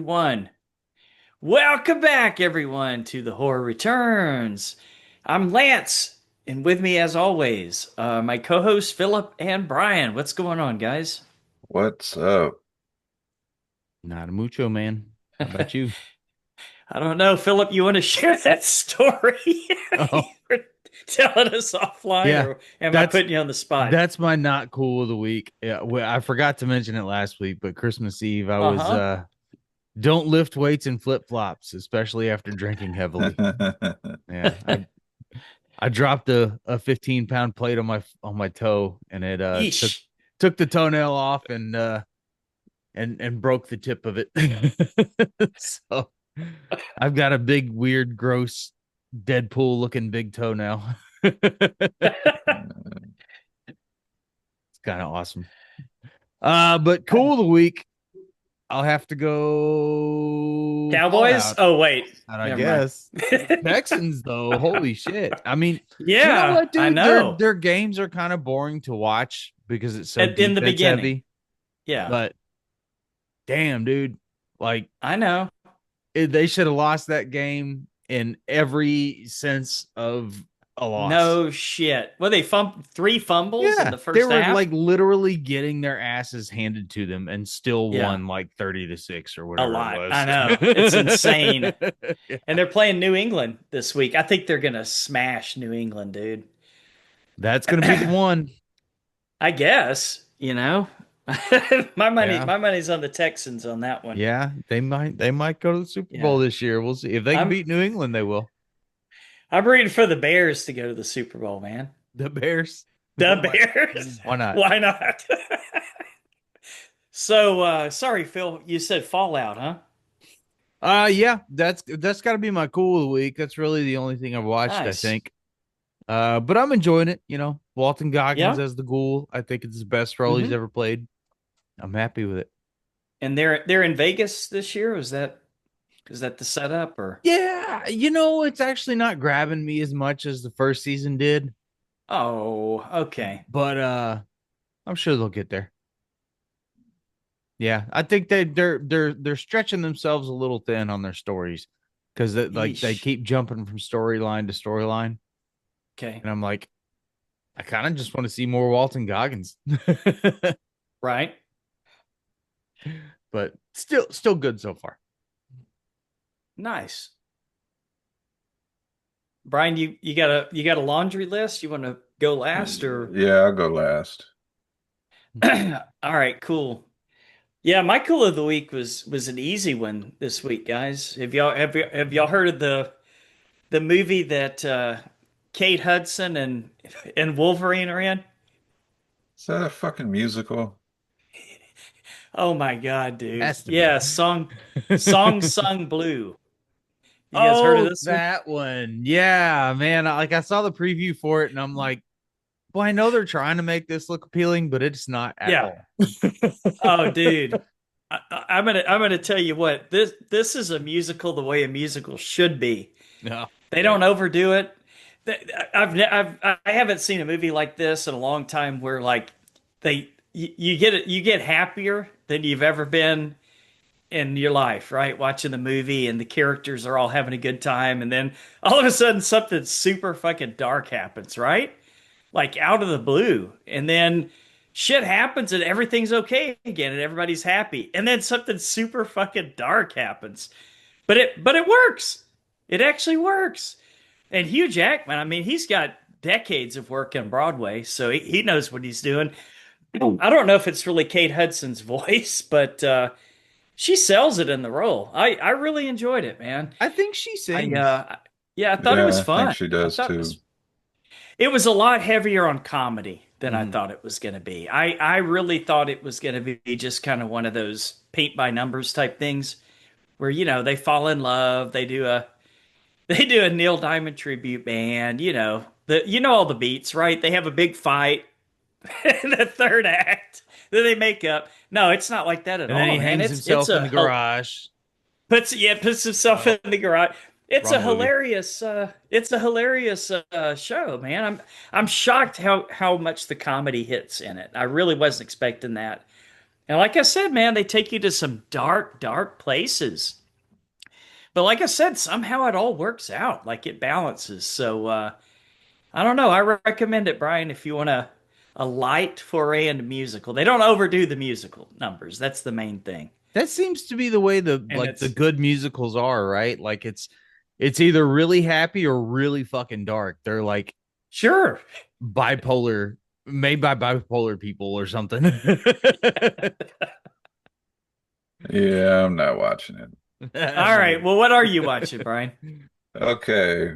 one. Welcome back, everyone, to the Horror Returns. I'm Lance, and with me, as always, my co-hosts Philip and Brian. What's going on, guys? What's up? Not a mucho, man. How about you? I don't know, Philip. You want to share that story you Oh, were telling us offline, yeah. or am I That's putting you on the spot? that's my not cool of the week. Yeah, well, I forgot to mention it last week, but Christmas Eve I was Uh-huh. don't lift weights in flip-flops, especially after drinking heavily. Yeah, I dropped a 15-pound plate on my toe and it took Yeesh. took the toenail off and broke the tip of it. So I've got a big, weird, gross Deadpool looking big toe now. It's kind of awesome. But cool of the week. I'll have to go Cowboys? Fallout, Oh, wait. I Never mind. guess. Texans though, holy shit. I mean, you know Yeah, what, I dude? Their know. their games are kind of boring to watch because it's so In the defense beginning. heavy. Yeah, But damn, dude, like I know. they should have lost that game in every sense of a loss. No shit. Well, three fumbles in Yeah, the they first were half. like literally getting their asses handed to them and still Yeah, won like 30-6 or a whatever it lot. I was. know. It's insane. And they're playing New England this week. I think they're gonna smash New England, dude. That's gonna be the one. I guess, you know. my money Yeah. my money's on the Texans on that one. Yeah, they might go to the Super Bowl Yeah. this year. We'll see. If they can I'm beat New England, they will. I'm rooting for the Bears to go to the Super Bowl, man. The Bears. The Why, Bears. why not? Why not? So sorry, Phil, you said Fallout, huh? Yeah, that's gotta be my cool of the week. That's really the only thing I've watched, I Nice. think. But I'm enjoying it, Walton Goggins Yeah. as the ghoul. I think it's his best role he's Hmm. ever played. I'm happy with it. And they're in Vegas this year. Is that the setup or? Yeah, it's actually not grabbing me as much as the first season did, Oh, okay. but I'm sure they'll get there. Yeah, I think they're stretching themselves a little thin on their stories because they Yeesh. keep jumping from storyline to storyline, Okay. and I'm like, I kind of just want to see more Walton Goggins, Right. but still good so far. Nice. Brian, you got a laundry list? You want to go last or? Yeah, I'll go last. All right, cool. Yeah, my cool of the week was an easy one this week, guys. Have y'all heard of the movie that Kate Hudson and Wolverine are in? Is that a fucking musical? Oh my God, dude. Has to be. Yeah, song sung blue. You guys heard of Oh, this one? that one. Yeah, man. I saw the preview for it and I'm like, well, I know they're trying to make this look appealing, but it's not at Yeah. all. Oh, dude. I'm gonna tell you what, this is a musical the way a musical should be. No. They Yeah. don't overdo it. I haven't seen a movie like this in a long time where like you get happier than you've ever been in your life, right? Watching the movie and the characters are all having a good time, and then all of a sudden something super fucking dark happens, right? Like out of the blue. And then shit happens and everything's okay again and everybody's happy. And then something super fucking dark happens. But it works. It actually works. And Hugh Jackman, I mean, he's got decades of work on Broadway, so he knows what he's doing. I don't know if it's really Kate Hudson's voice, but she sells it in the role. I really enjoyed it, man. I think she I sings. yeah, I thought it was Yeah, I think fun. she I does thought it too. was it was a lot heavier on comedy than I Mhm. thought it was going to be. I really thought it was going to be just kind of one of those paint by numbers type things where they fall in love, they do a Neil Diamond tribute band, all the beats, right? They have a big fight in the third act. Then they make up. No, it's not like that at And then all, he man. hangs It's himself in the a garage. puts himself Oh, in the garage. It's a wrong movie. hilarious show, man. I'm shocked how much the comedy hits in it. I really wasn't expecting that. And like I said, man, they take you to some dark, dark places. But like I said, somehow it all works out. Like it balances. So I don't know. I recommend it, Brian, if you want a light foray into musical. They don't overdo the musical numbers. That's the main thing. That seems to be the way And the it's good musicals are, right? Like it's either really happy or really fucking dark. They're like sure. bipolar, made by bipolar people or something. Yeah, I'm not watching it. All right. Well, what are you watching, Brian? Okay,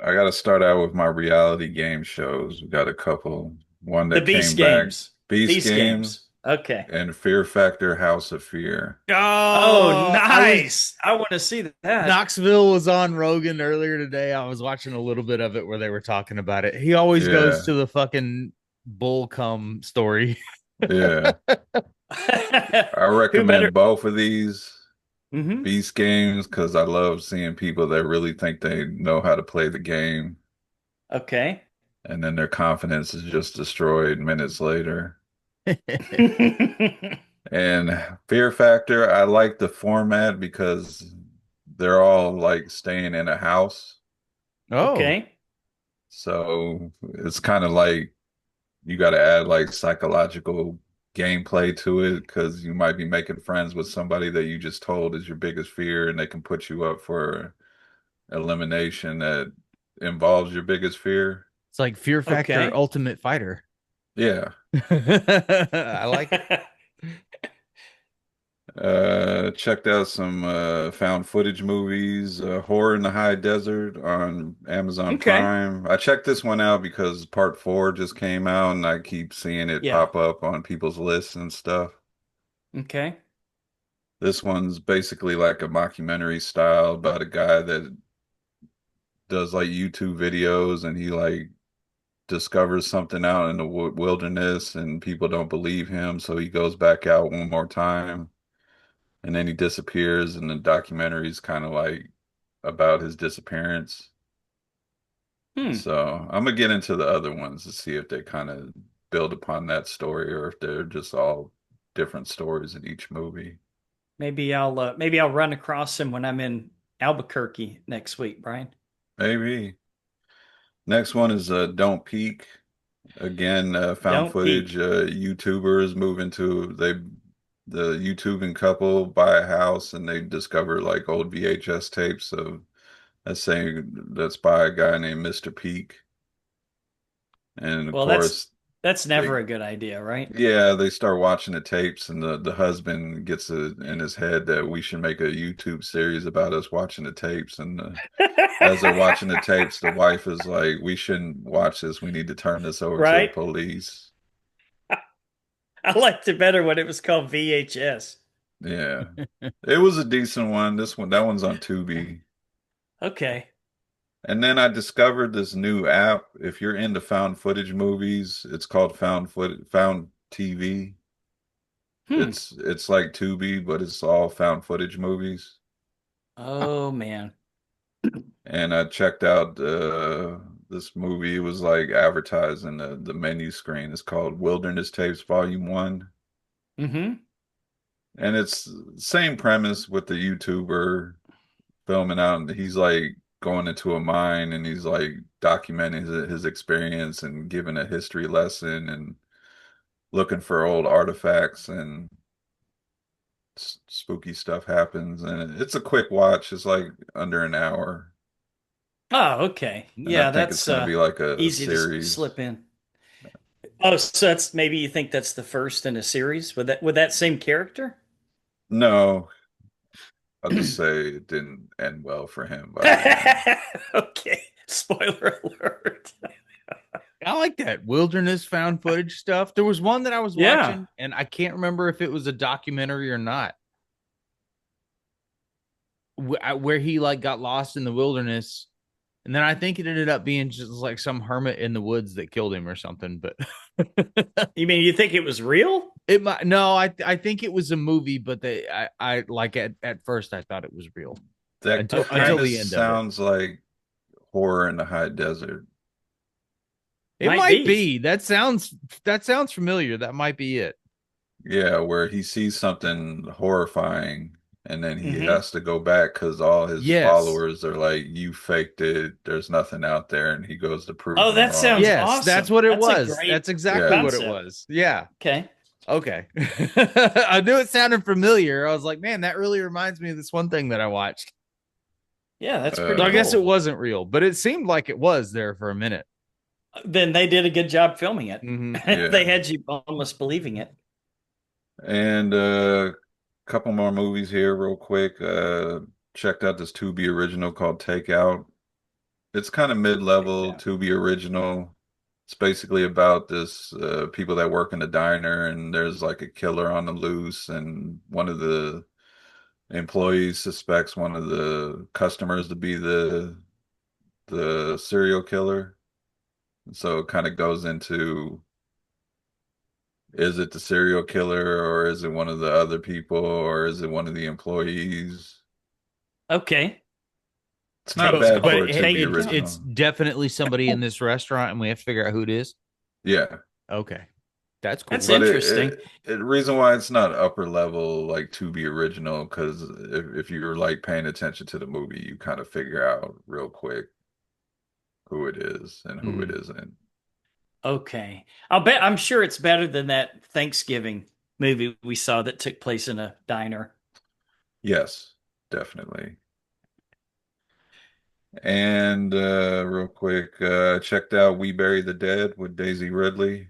I got to start out with my reality game shows. We got a couple. One The that Beast came back, Games. Beast Beast Games Games. Okay. and Fear Factor House of Fear. Oh, Oh, I was nice. I want to see that. Knoxville was on Rogan earlier today. I was watching a little bit of it where they were talking about it. He always goes Yeah, to the fucking bull cum story. yeah. I Who better? recommend both of these Hmm. Beast Games because I love seeing people that really think they know how to play the game, Okay. and then their confidence is just destroyed minutes later. And Fear Factor, I like the format because they're all like staying in a house. Oh, Okay. So it's kind of like you got to add like psychological gameplay to it because you might be making friends with somebody that you just told is your biggest fear, and they can put you up for elimination that involves your biggest fear. it's like Fear Factor Okay. Ultimate Fighter. Yeah. I like it. Checked out some found footage movies, Horror in the High Desert on Amazon Okay. Prime. I checked this one out because part four just came out and I keep seeing it Yeah. pop up on people's lists and stuff. Okay. This one's basically like a mockumentary style about a guy that does like YouTube videos and he like discovers something out in the wilderness and people don't believe him, so he goes back out one more time and then he disappears and the documentary is kind of like about his disappearance. Hmm. So I'm gonna get into the other ones to see if they kind of build upon that story or if they're just all different stories in each movie. Maybe I'll run across him when I'm in Albuquerque next week, Brian. Maybe. Next one is Don't Peek. Again, found Don't footage. peek. YouTubers move into the YouTubing couple buy a house and they discover like old VHS tapes of that's by a guy named Mr. Peek. And of Well, that's course that's never they a good idea, right? yeah, they start watching the tapes and the husband gets it in his head that we should make a YouTube series about us watching the tapes and as they're watching the tapes, the wife is like, we shouldn't watch this. We need to turn this over to the Right? police. I liked it better when it was called VHS. Yeah. It was a decent one. That one's on Tubi. Okay. And then I discovered this new app. If you're into found footage movies, it's called Found TV. Hmm. It's like Tubi, but it's all found footage movies. Oh man. And I checked out this movie. It was like advertised in the menu screen. It's called Wilderness Tapes Volume 1. Mm-hmm. And it's same premise with the YouTuber filming out, and he's like going into a mine and he's like documenting his experience and giving a history lesson and looking for old artifacts and spooky stuff happens. And it's a quick watch. It's like under an hour. Oh, okay. And I Yeah, think it's that's going to be like a easy to series. slip in. Oh, so that's maybe you think that's the first in a series with that same character? No, I'll just say it didn't end well for him by the end. Okay. Spoiler alert. I like that wilderness found footage stuff. There was one that I was Yeah. watching, and I can't remember if it was a documentary or not, where he like got lost in the wilderness, and then I think it ended up being just like some hermit in the woods that killed him or something. But You mean you think it was real? it might no, I think it was a movie, but I like at first I thought it was real That Okay. until kind of the end of it. sounds like Horror in the High Desert. It Might might be. be. That sounds familiar. That might be it. Yeah, where he sees something horrifying and then he Hmm. has to go back because all his Yes. followers are like, you faked it. There's nothing out there. And he goes to prove Oh, them that sounds wrong. Yes, that's awesome. what it That's a was. That's great exactly Yeah. what it concept. was. Yeah. Okay. Okay. I knew it sounded familiar. I was like, man, that really reminds me of this one thing that I watched. Yeah, that's So pretty I Uh, guess it cool. wasn't real, but it seemed like it was there for a minute. Then they did a good job filming it. Hmm. They yeah. had you almost believing it. And couple more movies here real quick. Checked out this Tubi original called Takeout. It's kind of mid-level Yeah. Tubi original. It's basically about this people that work in the diner and there's like a killer on the loose and one of the employees suspects one of the customers to be the serial killer. So it kind of goes into, is it the serial killer or is it one of the other people or is it one of the employees? Okay. It's not Takes bad But for a called Tubi takeout. it's original. definitely somebody in this restaurant, and we have to figure out who it is. Yeah. Okay, that's That's cool. But interesting. reason why it's not upper level like Tubi original, because if you're like paying attention to the movie, you kind of figure out real quick who it is and who it Mm. isn't. Okay. I'll bet I'm sure it's better than that Thanksgiving movie we saw that took place in a diner. Yes, definitely. And real quick, checked out We Bury the Dead with Daisy Ridley.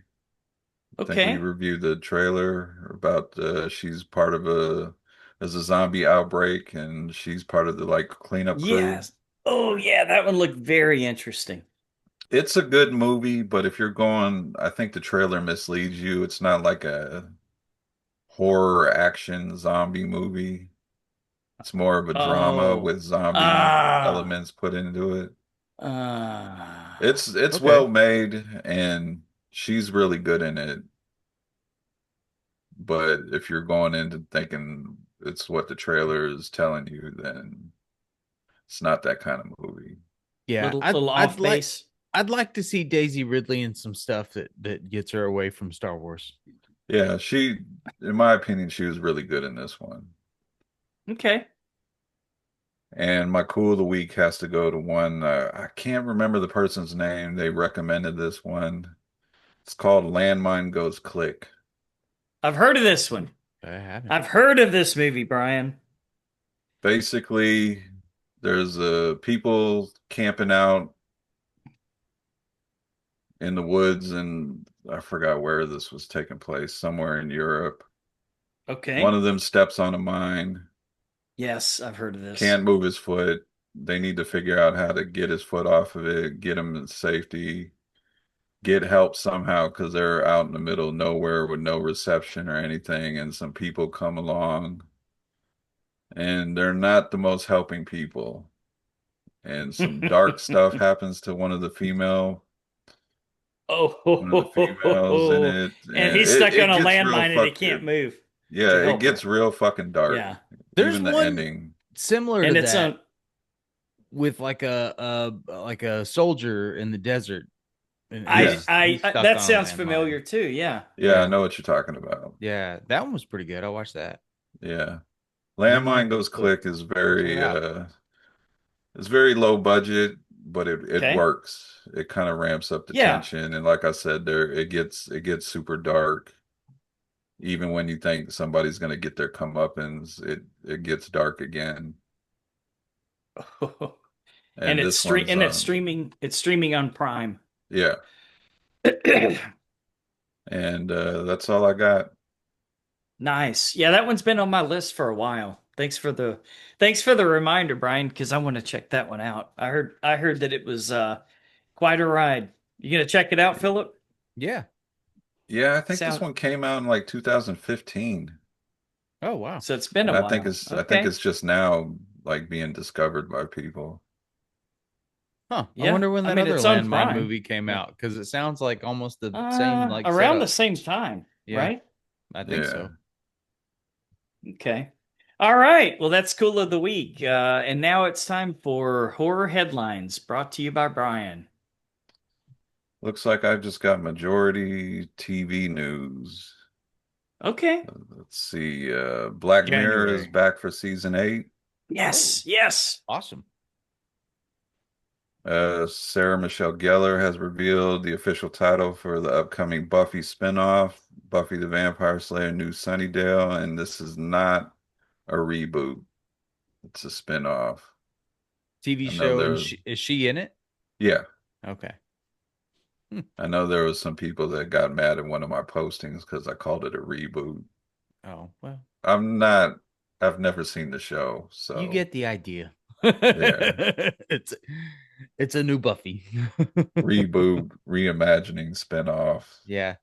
I think we Okay. reviewed the trailer about she's part of there's a zombie outbreak and she's part of the like cleanup crew. Yes. Oh yeah, that one looked very interesting. It's a good movie, but if you're going, I think the trailer misleads you. It's not like a horror action zombie movie. It's more of a drama Oh. with zombie Ah. elements put into it. Ah. It's Okay. well made and she's really good in it. But if you're going into thinking it's what the trailer is telling you, then it's not that kind of movie. Yeah, Little little I'd off like base. I'd like to see Daisy Ridley in some stuff that gets her away from Star Wars. Yeah, in my opinion, she was really good in this one. Okay. And my cool of the week has to go to one. I can't remember the person's name. They recommended this one. It's called Landmine Goes Click. I've heard of this one. I haven't. I've heard of this movie, Brian. Basically, there's people camping out in the woods, and I forgot where this was taking place, somewhere in Europe. One Okay. of them steps on a mine, Yes, I've heard of this. can't move his foot. They need to figure out how to get his foot off of it, get him in safety, get help somehow because they're out in the middle of nowhere with no reception or anything. And some people come along and they're not the most helping people. And some dark stuff happens to one of the females in Oh, it. and And he's stuck on it a gets real landmine and he can't fucking, move yeah, to it help gets her. real fucking dark. Yeah. There's Even the one ending. similar to And it's that on. with like a soldier in the desert, and Yeah. he's stuck That on a sounds landmine. familiar too. Yeah. Yeah, I Yeah, know what you're talking about. yeah, that one was pretty good. I watched that. Yeah. Landmine Landmine goes Goes click. Click is Check it out. it's very low budget, but it Okay. works. It kind of ramps up the Yeah. tension, and like I said, it gets super dark. Even when you think somebody's gonna get their comeuppance, it gets dark again. And And this one's it's streaming on Prime. yeah, and that's all I got. Nice. Yeah, that one's been on my list for a while. Thanks for the reminder, Brian, because I want to check that one out. I heard that it was quite a ride. You gonna check it out, Philip? Yeah. Yeah, I think this Sound one came out in like 2015, Oh wow. so it's been a and while. I think Okay. it's just now like being discovered by people. Huh. I Yeah. wonder when I that mean other it's on landmine Prime. movie came Yeah. out because it sounds like almost the same like Around the setup. same time, Yeah, right? I think Yeah. so. Okay. All right. Well, that's cool of the week. And now it's time for horror headlines brought to you by Brian. Looks like I've just got majority TV news. Okay. Let's see. Black Mirror is January. back for season 8. Oh, Yes. Yes. awesome. Sarah Michelle Gellar has revealed the official title for the upcoming Buffy spinoff, Buffy the Vampire Slayer New Sunnydale, and this is not a reboot. It's a spinoff. TV I know show, and there, is she in it? yeah, Okay. Hmm. I know there was some people that got mad at one of my postings because I called it a reboot. Oh, well, I'm not, I've never seen the show, you so get the idea. yeah. it's it's a new Buffy. Reboot, reimagining, spinoff. Yeah.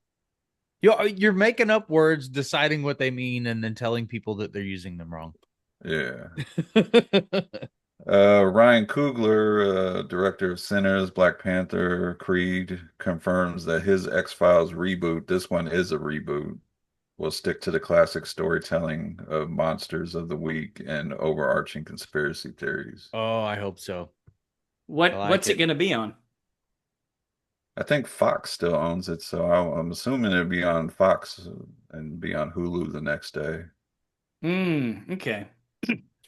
You're making up words, deciding what they mean, and then telling people that they're using them wrong. Yeah. Ryan Coogler, director of Sinners, Black Panther, Creed, confirms that his X-Files reboot, this one is a reboot, will stick to the classic storytelling of monsters of the week and overarching conspiracy theories. Oh, I hope so. I like What's it it. going to be on? I think Fox still owns it, so I'm assuming it'll be on Fox and be on Hulu the next day. Okay.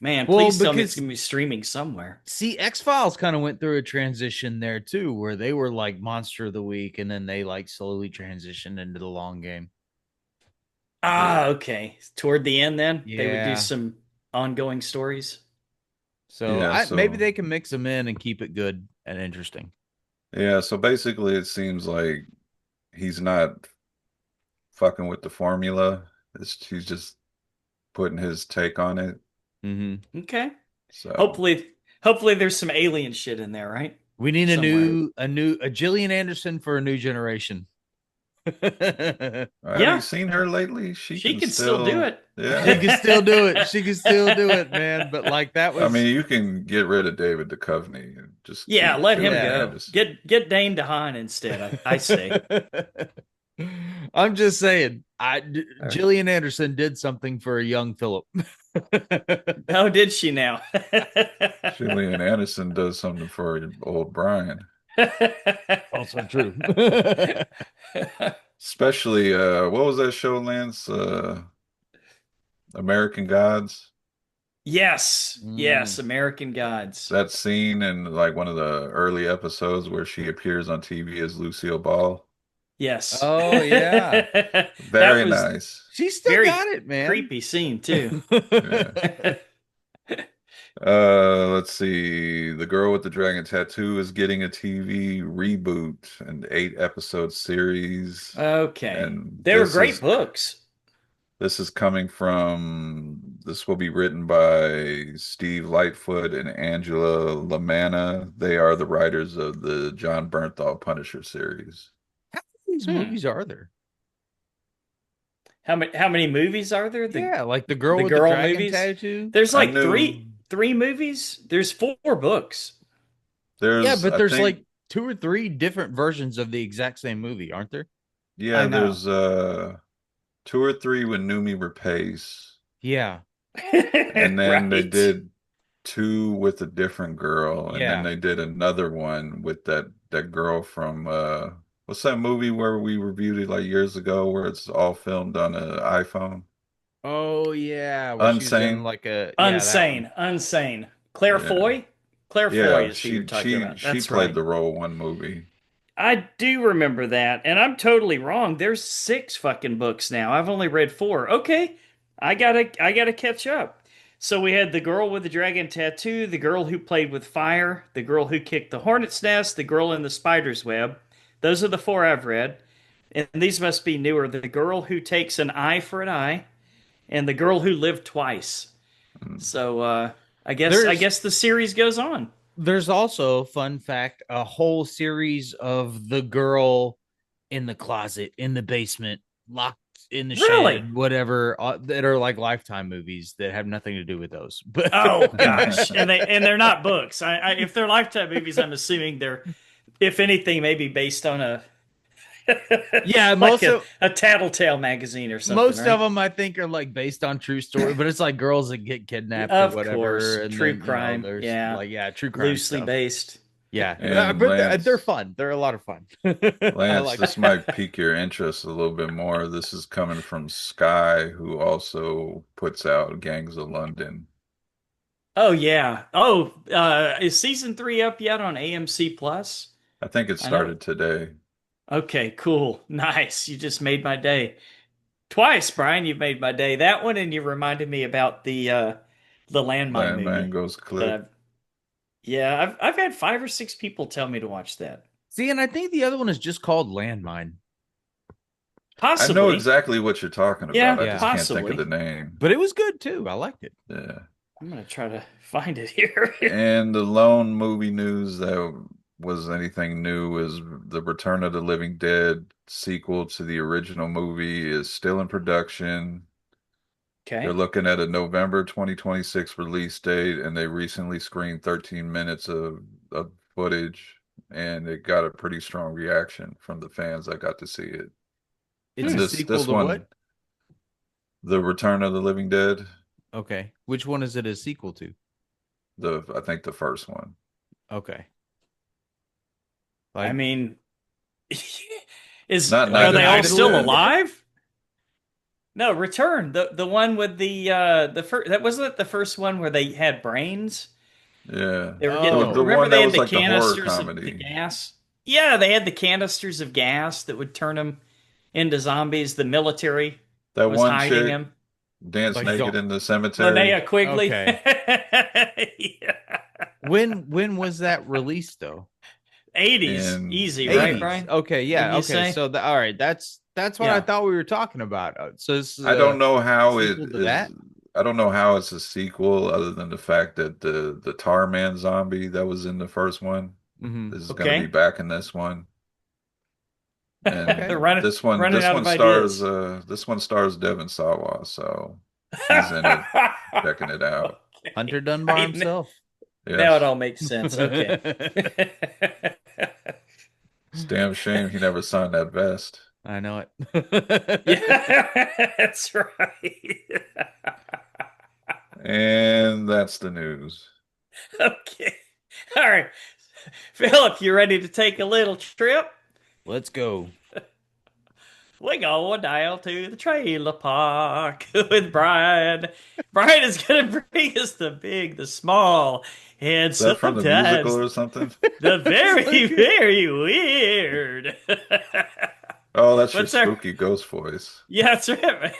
Man, Well, please tell me it's because going to be streaming somewhere. see, X Files kind of went through a transition there too, where they were like Monster of the Week, and then they like slowly transitioned into the long game. Ah, Yeah. okay. Toward the end, then they would do Yeah. some ongoing stories. So Yeah, I maybe so they can mix them in and keep it good and interesting. yeah, so basically it seems like he's not fucking with the formula. He's just putting his take on it. Mm-hmm. Okay. So Hopefully, there's some alien shit in there, right? We need Somewhere. a Gillian Anderson for a new generation. have you Yeah, seen her lately? She she can can still do still, it. She yeah. can still do it. She can still do it, man. But like that I was, mean, you can get rid of David Duchovny and just Yeah, keep let him Gillian yeah. go. Anderson. Get Dane DeHaan instead. I say. I'm just saying, All right. Gillian Anderson did something for a young Philip. Oh, did she now? Gillian Anderson does something for old Brian. Also true. Especially what was that show, Lance? American Gods. Yes, Mm. yes, American Gods. That scene in like one of the early episodes where she appears on TV as Lucille Ball. Yes. Oh yeah, That Very was nice. she still very got it, man. creepy scene too. Yeah. Let's see. The Girl with the Dragon Tattoo is getting a TV reboot, an 8 episode series. Okay. And They were great books. this is coming from this will be written by Steve Lightfoot and Angela Lamanna. They are the writers of the John Bernthal Punisher series. How many of these Hmm. movies are there? How many movies are there? The Yeah, like the girl the with the girl dragon movies? tattoo. There's I like knew three movies. There's four books. Yeah, there's but I there's think like two or three different versions of the exact same movie, aren't there? I yeah, know. there's 2 or 3 with Numi Rapace. Yeah, And then they Right. did 2 with a different girl, and then yeah. they did another one with that girl from what's that movie where we reviewed it like years ago where it's all filmed on an iPhone? Oh yeah, where she was in Unsane. like a yeah that one. Unsane. Claire Yeah. Foy? Claire Foy Yeah, is who you're she talking she about. she That's played right. the role one movie. I do remember that, and I'm totally wrong. There's six fucking books now. I've only read four. Okay, I gotta catch up. So we had the girl with the dragon tattoo, the girl who played with fire, the girl who kicked the hornet's nest, the girl in the spider's web. Those are the four I've read, and these must be newer. The girl who takes an eye for an eye, and the girl who lived twice. Mm. So I There's guess the series goes on. there's also fun fact a whole series of the girl in the closet in the basement locked in the Really? shed whatever that are like lifetime movies that have nothing to do with those but Oh gosh, and they're not books. If they're Lifetime movies, I'm assuming they're, if anything, maybe based on a yeah like a Tattletale magazine or something, most of right? them I think are like based on true story, but it's like girls that get kidnapped or Of whatever, course, and true then crime. there's Yeah, like yeah, true crime loosely stuff. based. Yeah, And but they're Lance, fun. They're a lot of fun. I Lance, like. this might pique your interest a little bit more. This is coming from Sky, who also puts out Gangs of London. Oh yeah. Oh, is season 3 up yet on AMC Plus? I think it I know. started today. Okay, cool. Nice. You just made my day. Twice, Brian, you've made my day. That one and you reminded me about the landmine Landman movie goes that click. I've yeah, I've had 5 or 6 people tell me to watch that. See, and I think the other one is just called Landmine. I know Possibly. exactly what you're talking about. Yeah, I Yeah, just can't think of the possibly. name. but it was good too. I liked it. Yeah. I'm gonna try to find it here. And the lone movie news that was anything new is the Return of the Living Dead sequel to the original movie is still in production. They're Okay. looking at a November 2026 release date, and they recently screened 13 minutes of footage, and it got a pretty strong reaction from the fans that got to see it. It's And a Hmm. sequel this to what? one, The Return of the Living Dead, Okay, which one is it a sequel to? the I think the first one. Okay, I like mean, is Not like are Night they of the all Night of the still Living Dead. Dead. alive? No, Return. The one with the first that wasn't it the first one where they had brains? Yeah. They were getting The Oh, remember one they that had was the like the horror canisters of the comedy. gas? Yeah, they had the canisters of gas that would turn them into zombies. The military That was one hiding chick them. danced like naked don't. in the cemetery. Linnea Quigley. Okay, Yeah. when was that released though? 80s. And Easy, right, yeah, 80s. Brian? Okay, Wouldn't yeah, you okay. say? So all right, that's what I Yeah. thought we were talking about. So this is I a don't know how it sequel to is. that. I don't know how it's a sequel, other than the fact that the Tar Man zombie that was in the first one Hmm. is going to be Okay. back in this one. Okay, And running running out of ideas. this one stars Devin Sawa, so he's in it, checking it out. Hunter Okay. Dunbar N- himself. Now it Yes. all makes sense. Okay. It's a damn shame he never signed that vest. I know it. Yeah, that's right. And that's the news. Okay. All right. Philip, you ready to take a little trip? Let's go. We go down to the trailer park with Brian. Brian is going to bring us the big, the small, and Is that from the musical sometimes or something? the It's very, like very weird. Oh, that's your What's our spooky ghost voice. Yeah, that's right.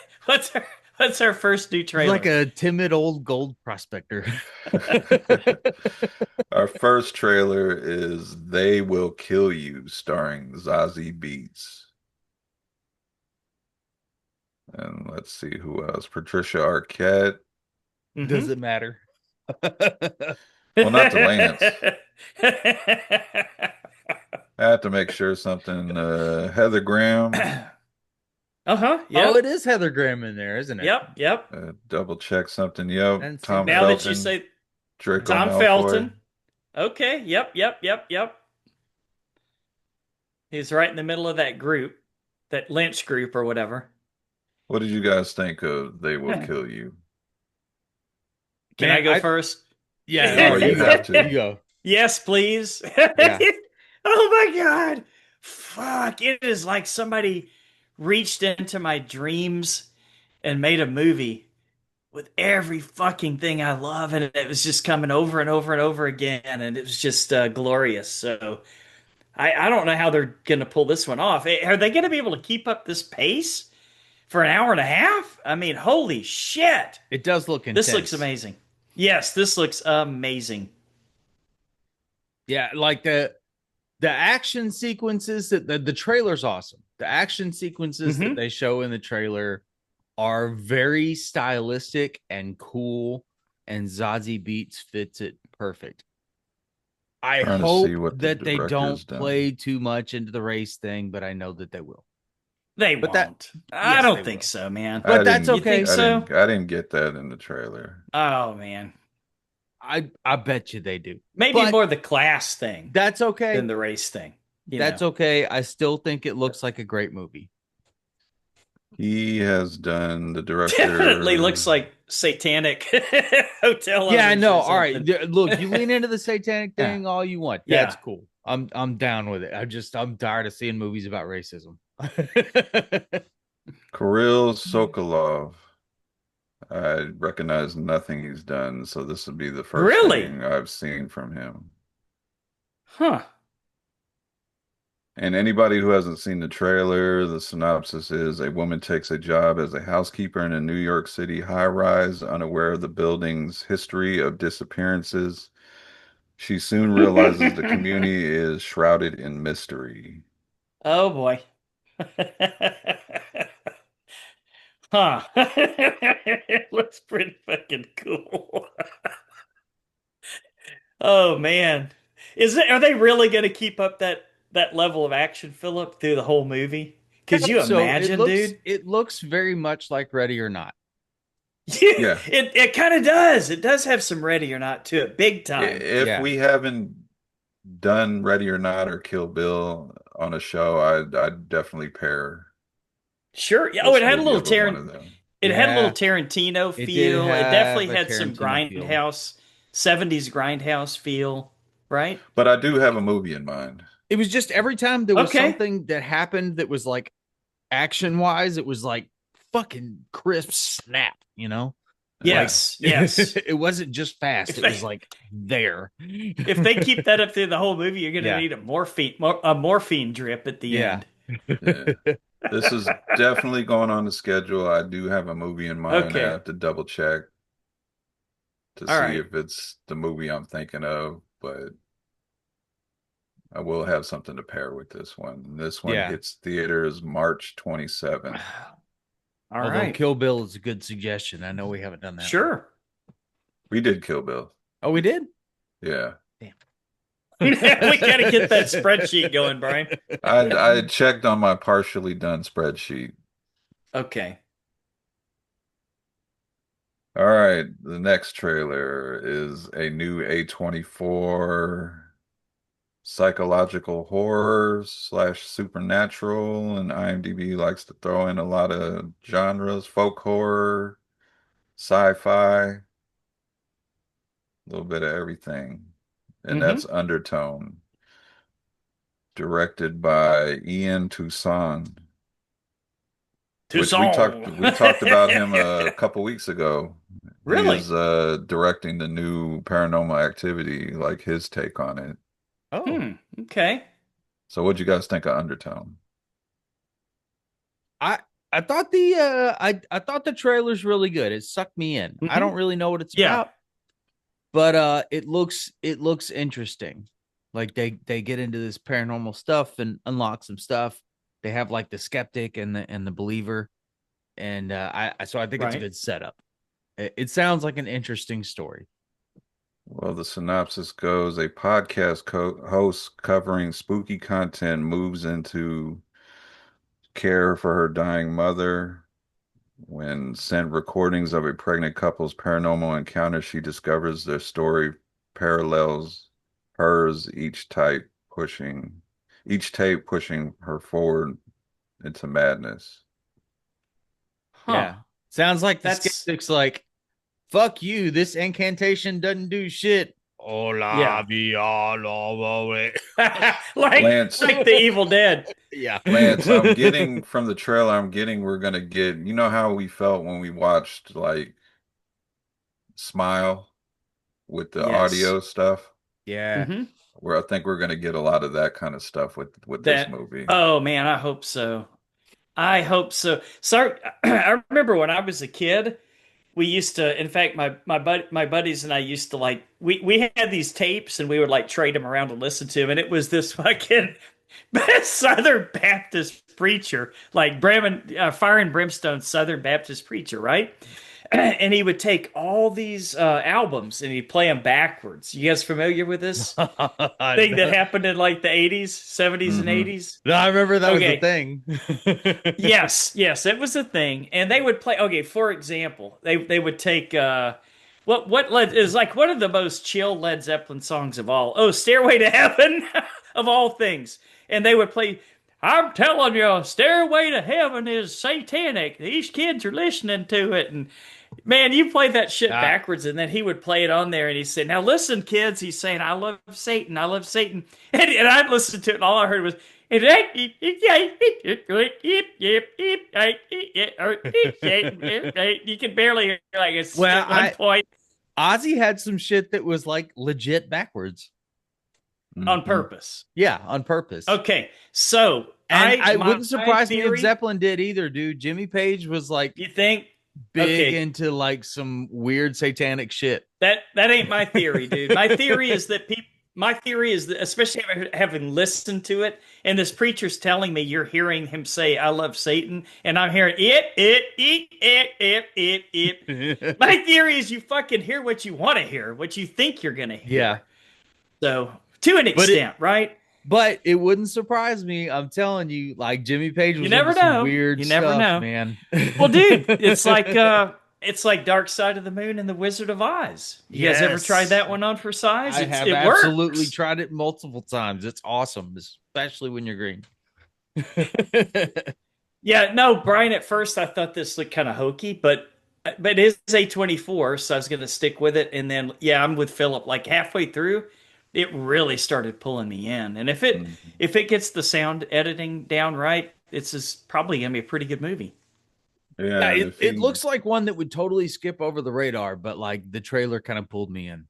What's our first new it's like trailer? a timid old gold prospector. Our first trailer is They Will Kill You, starring Zazie Beetz. And let's see who else. Patricia Arquette. Does Hmm. it matter? Well, not to Lance. I have to make sure something. Heather Graham. Uh-huh. Oh, it Yep. is Heather Graham in there, isn't it? Yep. Yep. Double check something. Yep. And seen Tom that Now one. that you Felton. say Draco Tom Malfoy. Felton. Okay. Yep. Yep. Yep. Yep. He's right in the middle of that group, that Lynch group or whatever. What did you guys think of They Will Kill You? Can I Man, go first? yeah, all Well, right, you you have go. You to. go. Yes, please. Yeah. Oh my God. Fuck. It is like somebody reached into my dreams and made a movie with every fucking thing I love, and it was just coming over and over and over again, and it was just glorious. So I don't know how they're gonna pull this one off. Are they gonna be able to keep up this pace for an hour and a half? I mean, holy shit! It does look This looks intense. amazing. Yes, this looks amazing. Yeah, like the action sequences that the trailer's awesome. The action sequences that Hmm. they show in the trailer are very stylistic and cool, and Zazie Beats fits it perfect. I Trying to see hope what the that they director's don't done. play too much into the race thing, but I know that they will. They But that, won't. I yes, they don't think will. so, man. But that's okay. I didn't get that in the trailer. Oh man, I bet you they do. maybe But more the class thing that's than okay. the race thing. You That's know. okay. I still think it looks like a great movie. He has done the Definitely looks director. like satanic hotel Yeah, I owners know. or All right. something. Look, you lean into the satanic Yeah. thing all you want. That's Yeah. cool. I'm down with it. I'm tired of seeing movies about racism. Kirill Sokolov. I recognize nothing he's done, so this would be the first Really? thing I've seen from him. Huh. And anybody who hasn't seen the trailer, the synopsis is a woman takes a job as a housekeeper in a New York City high rise, unaware of the building's history of disappearances. She soon realizes the community is shrouded in mystery. Oh boy. Huh. It looks pretty fucking cool. Oh man. Are they really going to keep up that level of action, Philip, through the whole movie? Could you So imagine, dude? it looks very much like Ready or Not. Yeah, It kind of does. It does have some Ready or Not to it, big time. if Yeah. we haven't done Ready or Not or Kill Bill on a show, I'd definitely pair Sure. Yeah. Oh, this movie up with one of them. It had a little Yeah. Tarantino It did feel. It have definitely a had some Tarantino feel. grindhouse, 70s grindhouse feel, right? But I do have a movie in mind. It was just every time there was Okay. something that happened that was like action wise, it was like fucking crisp snap, you know? Like Yeah. Yes, yes. it wasn't just fast, If it they was like there. if they keep that up through the whole movie, you're gonna Yeah. need a morphine drip at the Yeah. end. Yeah. This is definitely going on the schedule. I do have a movie in mind. I Okay. have to double check to All see right. if it's the movie I'm thinking of, but I will have something to pair with this one. This one Yeah. hits theaters March 27th. All Although right. Kill Bill is a good suggestion. I know we haven't done that one. Sure. We did Kill Bill. Oh, we did? Yeah. Damn. We gotta get that spreadsheet going, Brian. I checked on my partially done spreadsheet. Okay. All right, the next trailer is a new A24 psychological horror slash supernatural, and IMDb likes to throw in a lot of genres, folk horror, sci-fi, a little bit of everything. And Mm-hmm. that's Undertone, directed by Ian Toussaint, which Toussaint. we talked about him a couple weeks ago. He Really? is directing the new Paranormal Activity, like his take on it. Oh. Hmm. Okay. So what'd you guys think of Undertone? I I thought I thought the trailer's really good. It sucked me in. I Mm-hmm. don't really know what it's Yeah. about, but it looks interesting. Like they get into this paranormal stuff and unlock some stuff. They have like the skeptic and the believer, and so I think it's a Right. good setup. It sounds like an interesting story. Well, the synopsis goes, a podcast host covering spooky content moves into care for her dying mother. When sent recordings of a pregnant couple's paranormal encounter, she discovers their story parallels hers, each tape pushing her forward into madness. Huh. Yeah, sounds like the That's skeptic's like, "Fuck you! This incantation doesn't do shit." Hola, yeah. via la. like Lance, like the Evil Dead. Yeah. I'm getting from the trailer, we're gonna get, you know how we felt when we watched like Smile with the Yes. audio stuff, Yeah. Mm-hmm. where I think we're gonna get a lot of that kind of stuff with this That. movie. Oh man, I hope so. I hope so. So I remember when I was a kid, we used to. In fact, my buddies and I used to like we had these tapes and we would like trade them around to listen to them, and it was this fucking Southern Baptist preacher, like Fire and Brimstone Southern Baptist preacher, right? And he would take all these albums and he'd play them backwards. You guys familiar with this thing that No, happened in like the 80s, 70s, and Hmm. 80s? I remember that was the Okay. thing. Yes, yes, it was a thing. And they would play, okay, for example, they would take what led is like one of the most chill Led Zeppelin songs of all. Oh, Stairway to Heaven of all things. And they would play I'm telling you, Stairway to Heaven is satanic. These kids are listening to it. And man, you play that shit I, backwards, and then he would play it on there, and he said, "Now listen, kids." He's saying, "I love Satan. I love Satan." And I listened to it, and all I heard was, you can barely hear like it's well, at one I point Ozzy had some shit that was like legit backwards. on Hmm. purpose. Yeah, on purpose. Okay, so And I my wouldn't surprise me if theory. Zeppelin did either, dude. Jimmy Page was like You think? big Okay, into like some weird satanic shit. that ain't my theory, dude. My theory is that people. My theory is that, especially having listened to it, and this preacher's telling me you're hearing him say, "I love Satan," and I'm hearing it. My theory is you fucking hear what you want to hear, what you think you're gonna Yeah. hear. So, to an But it extent, right? but it wouldn't surprise me. I'm telling you, like Jimmy Page You was into never some know. weird You never stuff, know. man. Well, dude, it's like Dark Side of the Moon and the Wizard of Oz. You guys ever tried Yes. that one on for size? I have It absolutely works. tried it multiple times. It's awesome, especially when you're green. Yeah, no, Brian. At first, I thought this looked kind of hokey, but it is A24, so I was going to stick with it. And then, yeah, I'm with Philip. Like halfway through, it really started pulling me in. And Hmm. if it gets the sound editing down right, probably going to be a pretty good movie. Yeah, Yeah, and if it he, looks like one that would totally skip over the radar, but like the trailer kind of pulled me in.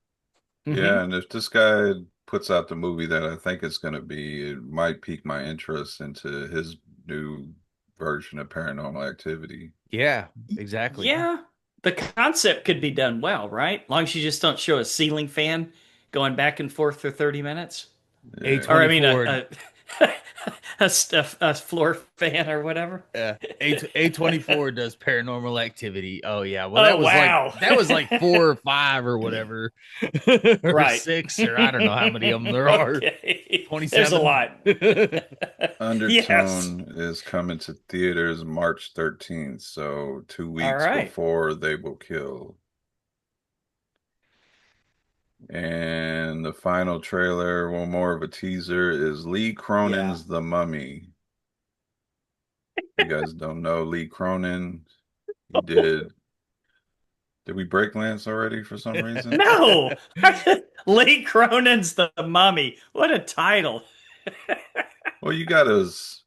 Hmm. yeah, and if this guy puts out the movie that I think it's going to be, it might pique my interest into his new version of Paranormal Activity. Yeah, exactly. Yeah, the concept could be done well, right? As long as you just don't show a ceiling fan going back and forth for 30 minutes. Yeah, Or, I mean, A24 a floor fan or whatever. A24 does Paranormal Activity. Oh yeah. Well, Oh, wow. that was like 4 or 5 or whatever, or Right. 6, or I don't know how many of them there are. Okay. There's a 27. lot. Yes. Undertone is coming to theaters March 13th, so two All weeks right. before They Will Kill. And the final trailer, one more of a teaser, is Lee Yeah. Cronin's The Mummy. You guys don't know Lee Cronin. He did we break Lance already for some reason? No. Lee Cronin's The Mummy. What a title. Well, you got us,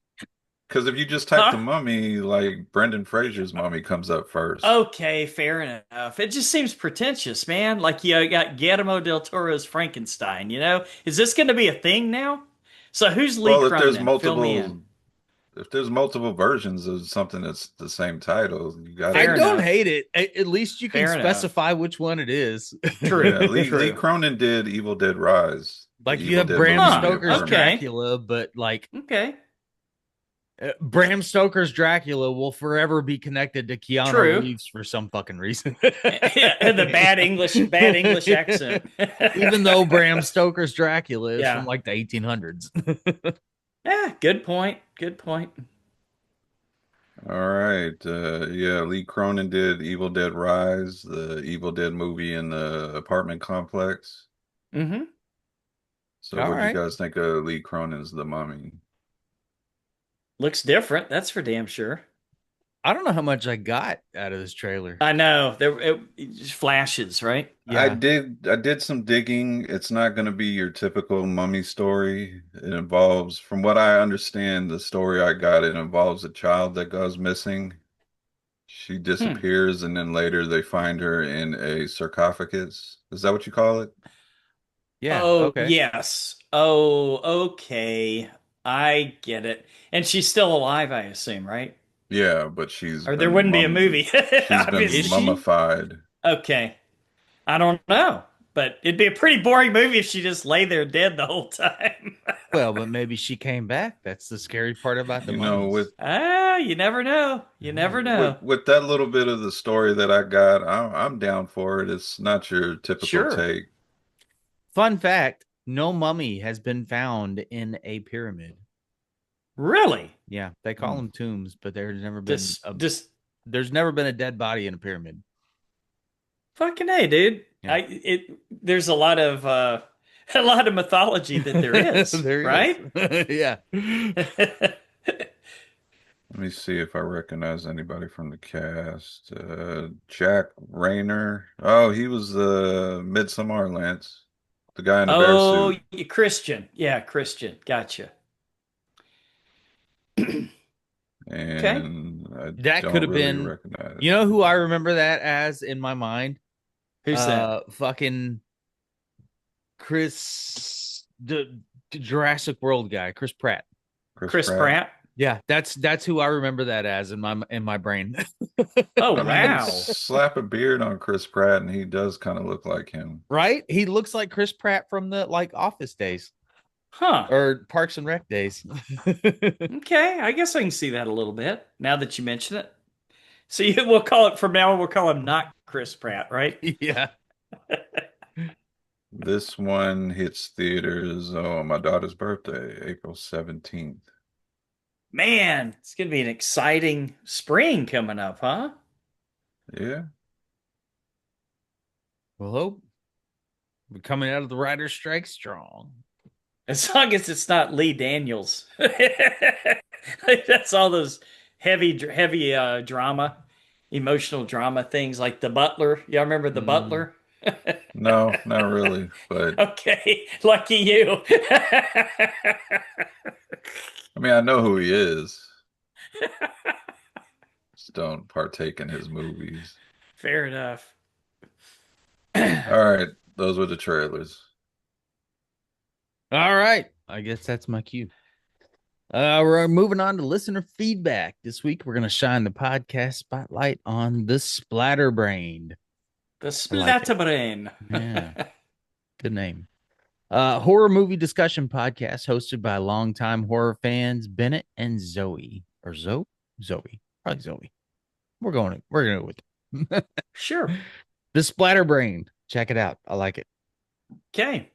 because if you just type The Huh? Mummy, like Brendan Fraser's Mummy comes up first. Okay, fair enough. It just seems pretentious, man. Like you got Guillermo del Toro's Frankenstein, you know? Is this going to be a thing now? So who's Lee Well, if there's Cronin? Fill me in. multiple versions of something that's the same title, you I gotta, Fair don't enough. hate it. At least you can Fair enough. specify which one it is. True. yeah. Lee True. Cronin did Evil Dead Rise, the Like you Evil have Dead Bram movie, Huh. the Stoker's remake. Okay. Dracula, but like Okay. Bram Stoker's Dracula will forever be connected to Keanu True. Reeves for some fucking reason. And the bad English accent. Even though Bram Stoker's Dracula is from Yeah. like the 1800s. Yeah, good point. Good point. All right. Yeah, Lee Cronin did Evil Dead Rise, the Evil Dead movie in the apartment complex. Hmm. So All what do you right. guys think of Lee Cronin's The Mummy? Looks different, that's for damn sure. I don't know how much I got out of this trailer. I know. It just flashes, right? Yeah. I did some digging. It's not going to be your typical mummy story. It involves, from what I understand, the story I got, it involves a child that goes missing. She Hmm. disappears, and then later they find her in a sarcophagus. Is that what you call it? Yeah. Oh, Okay. yes. Oh, okay. I get it. And she's still alive, I assume, right? Yeah, but Or there wouldn't be a movie. she's been Is Obviously. she? mummified. Okay. I don't know. But it'd be a pretty boring movie if she just lay there dead the whole time. Well, but maybe she came back. That's the scary part about the You know, mummies. Ah, you never know. You never know. with that little bit of the story that I got, I'm down for it. It's not your typical Sure. take. Fun fact, no mummy has been found in a pyramid. Really? Yeah, they call Hmm. them tombs, but Just there's never been a dead body in a pyramid. fucking A, dude. Yeah. There's a lot of a lot of mythology that there is, There right? is. Yeah. Let me see if I recognize anybody from the cast. Jack Rayner. Oh, he was the Midsommar Lance, the guy in the bear Oh, suit. Christian. Yeah, Christian. Gotcha. Okay. And I That could don't have really been, recognize you know who him. I remember that as in my mind? Who's that? Fucking Chris, the Jurassic World guy, Chris Pratt. Chris Chris Pratt. Pratt. Yeah, that's who I remember that as in my brain. Oh, I mean, wow. slap a beard on Chris Pratt, and he does kind of look like him. Right? He looks like Chris Pratt from the like Office days Huh. or Parks and Rec days. Okay. I guess I can see that a little bit now that you mention it. So we'll call it from now on, we'll call him not Chris Pratt, right? Yeah. This one hits theaters on my daughter's birthday, April 17th. Man, it's going to be an exciting spring coming up, huh? Yeah. Well, hope we're coming out of the writer's strike strong. As long as it's not Lee Daniels. That's all those heavy drama, emotional drama things like The Butler. Y'all remember The Mm. Butler? No, not really, but Okay, lucky you. I mean, I know who he is. Just don't partake in his movies. Fair enough. All right, those were the trailers. All right. I guess that's my cue. We're moving on to listener feedback. This week, we're going to shine the podcast spotlight on the Splatterbrained. The I like it. Splatterbrain. Yeah, good name. Horror movie discussion podcast hosted by longtime horror fans Bennett and Zoe. Or Zoe? Zoe. Probably Zoe. We're going with it. Sure. The Splatterbrained. Check it out. I like it. Okay.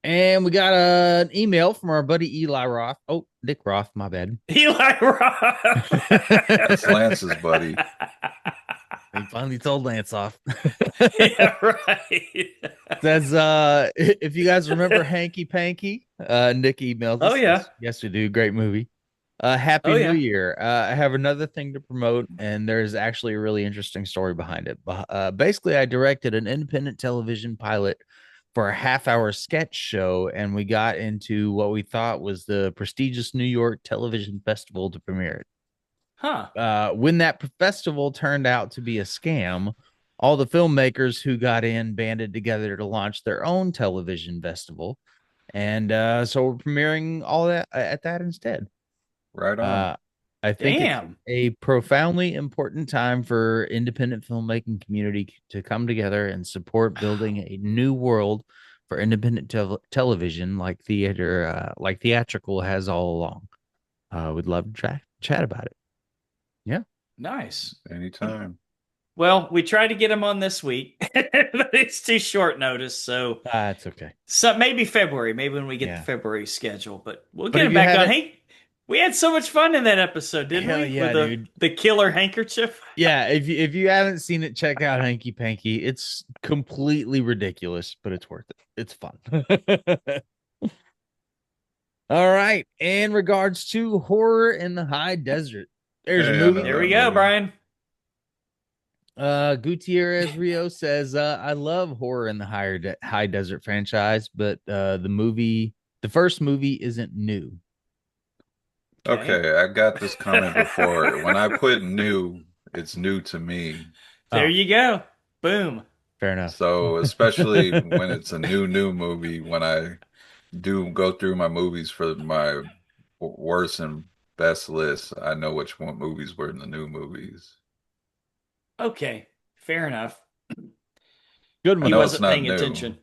And we got an email from our buddy Eli Roth. Oh, Nick Roth, my bad. Eli Roth. That's Lance's buddy. He finally told Lance off. Yeah, right. Says if you guys remember Hanky Panky, Nick emailed Oh us. yeah. Yes, we do. Great movie. Oh Happy New yeah. Year. I have another thing to promote, and there's actually a really interesting story behind it. Basically, I directed an independent television pilot for a half-hour sketch show, and we got into what we thought was the prestigious New York Television Festival to premiere it. Huh. When that festival turned out to be a scam, all the filmmakers who got in banded together to launch their own television festival. And so we're premiering all that at that instead. Right on. Uh, I think it's Damn. a profoundly important time for independent filmmaking community to come together and support building a new world for independent television like theatrical has all along. We'd love to chat about it. Yeah. Nice. Anytime. Well, we tried to get him on this week, but it's too short notice. That's okay. So maybe February, maybe when we get the Yeah. February schedule, but we'll But get if him you back on. haven't, Hey, we had so much fun in that episode, didn't hell we? yeah, With the dude. the killer handkerchief. Yeah, if you haven't seen it, check out Hanky Panky. It's completely ridiculous, but it's worth it. It's fun. All right. In regards to horror in the high desert, there's a Hey, I know movie. There that we go, movie. Brian. Gutierrez Rio says, I love horror in the high desert franchise, but the first movie isn't new. Okay. Okay, I got this comment before. When I put new, it's new to me. There Oh, you go. Boom. fair enough. So, especially when it's a new movie, when I do go through my movies for my worst and best list, I know which one movies were in the new movies. Okay. Fair enough. Good I He one. know it's wasn't not paying new. attention.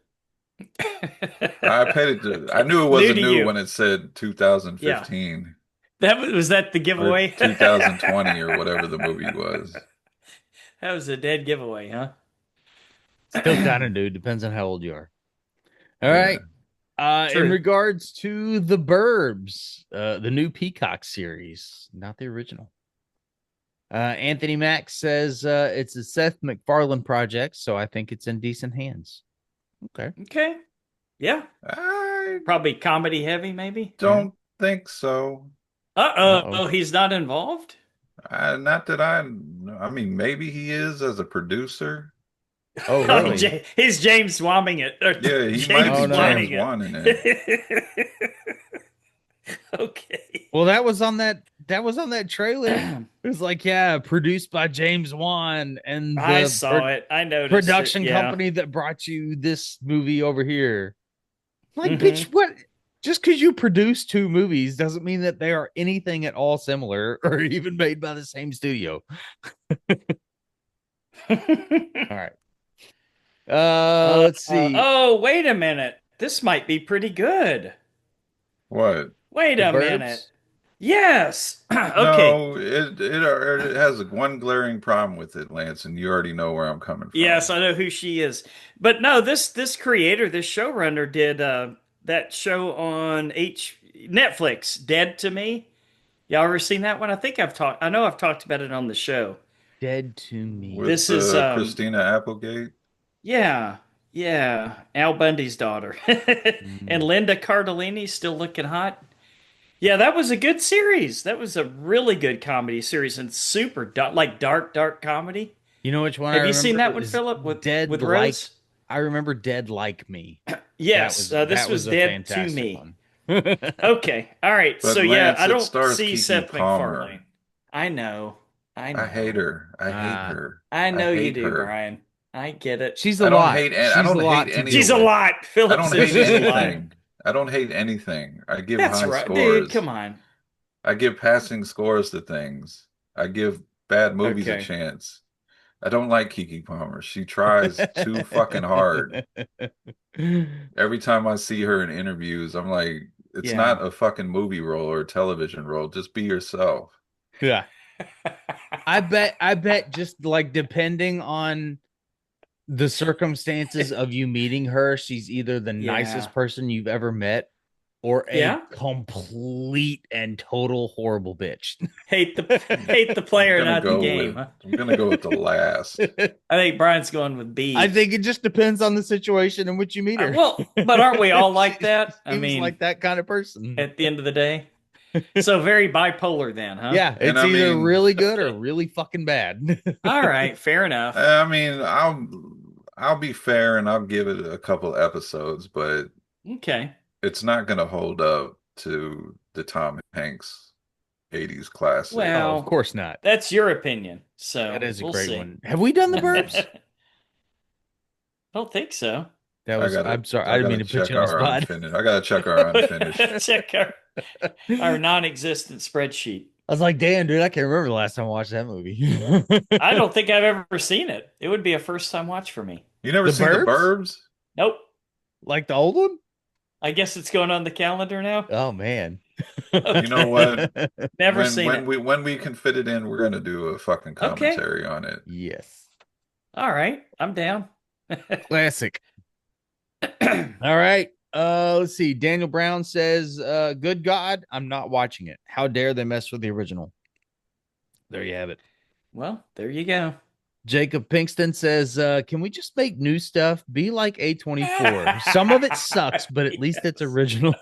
I knew it New wasn't to new you. when it said Yeah. 2015 Was that the or giveaway? 2020 or whatever the movie was. That was a dead giveaway, huh? Still kind of new. Depends on how old you are. All Yeah. right. In True. regards to the Burbs, the new Peacock series, not the original. Anthony Mack says it's a Seth MacFarlane project, so I think it's in decent hands. Okay. Okay. Yeah. I Probably comedy heavy, maybe. don't think so. Uh-oh. Uh-oh, he's not involved? Not that I mean, maybe he is as a producer. Oh, Oh, really? he's James Wamming it. Or Yeah, he might Oh, James be no. James Wanting Wan in it. it. Okay. Well, that was on that trailer. It was like, yeah, produced by James Wan and I the saw it. I noticed it. production Yeah. company that brought you this movie over here. Like, bitch, Hmm. what? Just because you produce two movies doesn't mean that they are anything at all similar or even made by the same studio. All right. Let's see. Oh, wait a minute. This might be pretty good. What? Wait The a minute. Burbs. Yes. Okay. No, it has one glaring problem with it, Lance, and you already know where I'm coming Yes, from. I know who she is. But no, this creator, this showrunner did that show on H Netflix, Dead to Me. Y'all ever seen that one? I know I've talked about it on the show. Dead to With This me. is Christina Applegate. yeah, yeah, Al Bundy's daughter. And Mm. Linda Cardellini's still looking hot. Yeah, that was a good series. That was a really good comedy series and super like dark comedy. You know which one I Have you seen remember that one, is Philip, Dead with Like. Rose? I remember Dead Like Me. That Yes, was this that was was a Dead to fantastic Me. one. Okay, all right. But So yeah, Lance, I it don't stars see Kiki Seth MacFarlane. Palmer. I know, I I hate know, her. I hate Ah, her. I I know you hate do, her. Brian. I get it. she's a lot. I She's a don't hate lot to any deal She's of a with. lot. I Philip don't says hate she's a lot. anything. I don't hate anything. I give That's high right, dude. scores. Come on. I give passing scores to things. I give bad movies a Okay. chance. I don't like Kiki Palmer. She tries too fucking hard. Every time I see her in interviews, I'm like, it's Yeah. not a fucking movie role or a television role. Just be yourself. Yeah. I bet just like depending on the circumstances of you meeting her, she's either the Yeah. nicest person you've ever met or a Yeah. complete and total horrible bitch. Hate the I'm player, gonna not the go game, with huh? I'm gonna go with the last. I think Brian's going with I B. think it just depends on the situation in which you meet her. Well, but aren't we all she like that? I seems mean, like that kind of person. at the end of the day. So very bipolar then, huh? Yeah, And it's I either mean, really good or Okay. really fucking bad. All right, fair enough. I mean, I'll be fair and I'll give it a couple episodes, but Okay. it's not gonna hold up to the Tom Hanks 80s classic. Oh, of Well, course not. that's your opinion. That So is a we'll great see. one. Have we done the burbs? I don't think so. That was, I'm sorry, I I didn't mean gotta to put you check on the our spot. unfinished. I gotta check our unfinished. Check our non-existent spreadsheet. I was like, damn, dude, I can't remember the last time I watched that movie. I don't think I've ever seen it. It would be a first time watch for me. You never The seen The Burbs? Burbs? Nope. Like the old one? I guess it's going on the calendar now. Oh man. You know what? Never seen it. When we can fit it in, we're gonna do a fucking Okay. commentary on it. Yes. All right. I'm down. Classic. All right. Let's see. Daniel Brown says, good God, I'm not watching it. How dare they mess with the original? There you have it. Well, there you go. Jacob Pinkston says, can we just make new stuff? Be like A24. Some of it sucks, but at least it's Yes. original.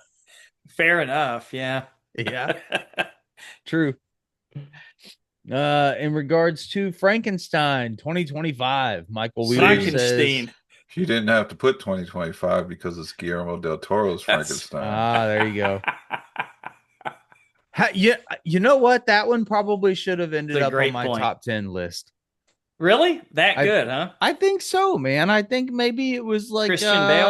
Fair enough. Yeah. Yeah, true. In regards to Frankenstein 2025, Michael Wheeler See, says, Frankenstein. you didn't have to put 2025 because it's Guillermo del Toro's That's Frankenstein. there you go. Yeah, you know what? That one probably should have ended a up on great my point. top 10 list. Really? That I good, huh? I think so, man. I think maybe it was like Christian Bale?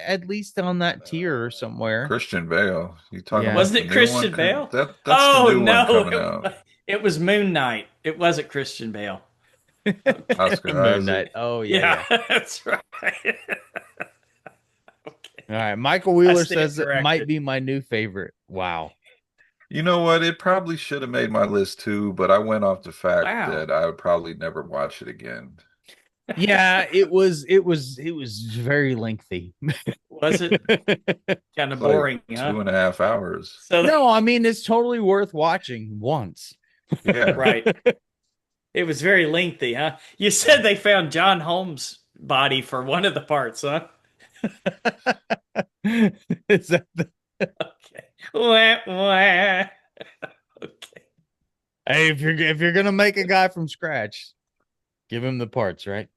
at least on that tier somewhere. Christian Bale. You talking Yeah. about Wasn't the it new one? Christian Bale? That's the Oh new one no, coming out. it was Moon Knight. It wasn't Christian Bale. Oscar Moon Knight. Isaac. Oh yeah. That's right. Okay. All right. Michael Wheeler stand says it might corrected. be my new favorite. Wow. You know what? It probably should have made my list too, but I went off the fact Wow. that I would probably never watch it again. Yeah, it was very lengthy. Was it kind of It's like boring, huh? 2.5 hours. So No, I mean it's totally worth watching once. Yeah. right. It was very lengthy, huh? You said they found John Holmes' body for one of the parts, huh? Is that the Okay. Wah, wah. Okay. Hey, if you're gonna make a guy from scratch, give him the parts, right?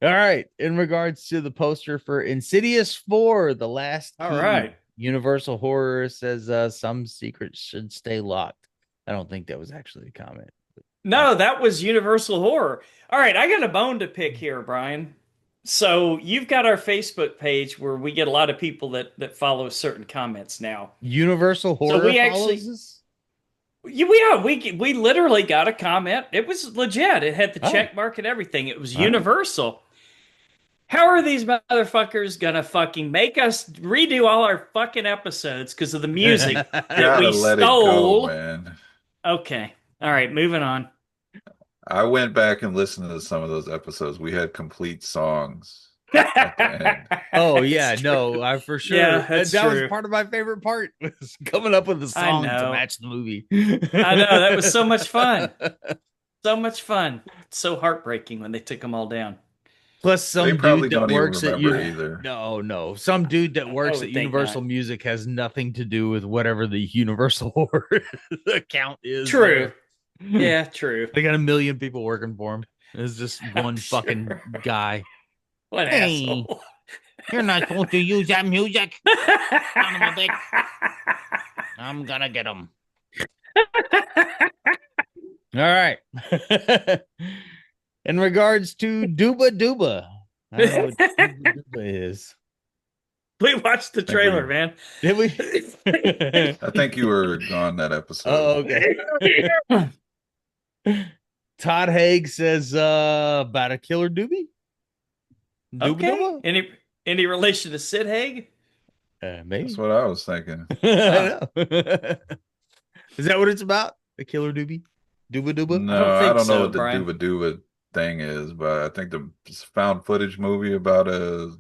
All right. In regards to the poster for Insidious 4, The Last All Key, right. Universal Horror says some secrets should stay locked. I don't think that was actually a comment. No, that was Universal Horror. All right, I got a bone to pick here, Brian. So you've got our Facebook page where we get a lot of people that follow certain comments now. Universal So Horror we follows actually, this? we literally got a comment. It was legit. It had the Oh. check mark and everything. It was All right. Universal. How are these motherfuckers gonna fucking make us redo all our fucking episodes because of the music that Gotta we let it go, stole? man. Okay. All right, moving on. I went back and listened to some of those episodes. We had complete songs at the end. Oh It's yeah, true. no, I for sure. Yeah, that's That was true. part of my favorite part was coming up with a I song to know. match the movie. I know. That was so much fun. So much fun. It's so heartbreaking when they took them all down. Plus, They some probably dude that don't even works at remember you. either. No, some dude that I works at would think Universal not. Music has nothing to do with whatever the Universal Horror account is True. there. Yeah, true. They got a million people working for him. It's just I'm one fucking sure. guy. What Hey, asshole. you're not supposed to use that music. Son of a bitch. I'm gonna get him. All right. In regards to Duba Duba, I don't know what Duba Duba is. We watched the I think trailer, we man. Did we? I think you were gone that episode. Oh, okay. Todd Haig says about a killer doobie. Duba Okay. Duba? Any relation to Sid Haig? That's Maybe. what I was thinking. Huh. I know. Is that what it's about? A killer doobie? Duba Duba? I don't No, I think don't know so, what the Brian. Duba Duba thing is, but I think the found footage movie about a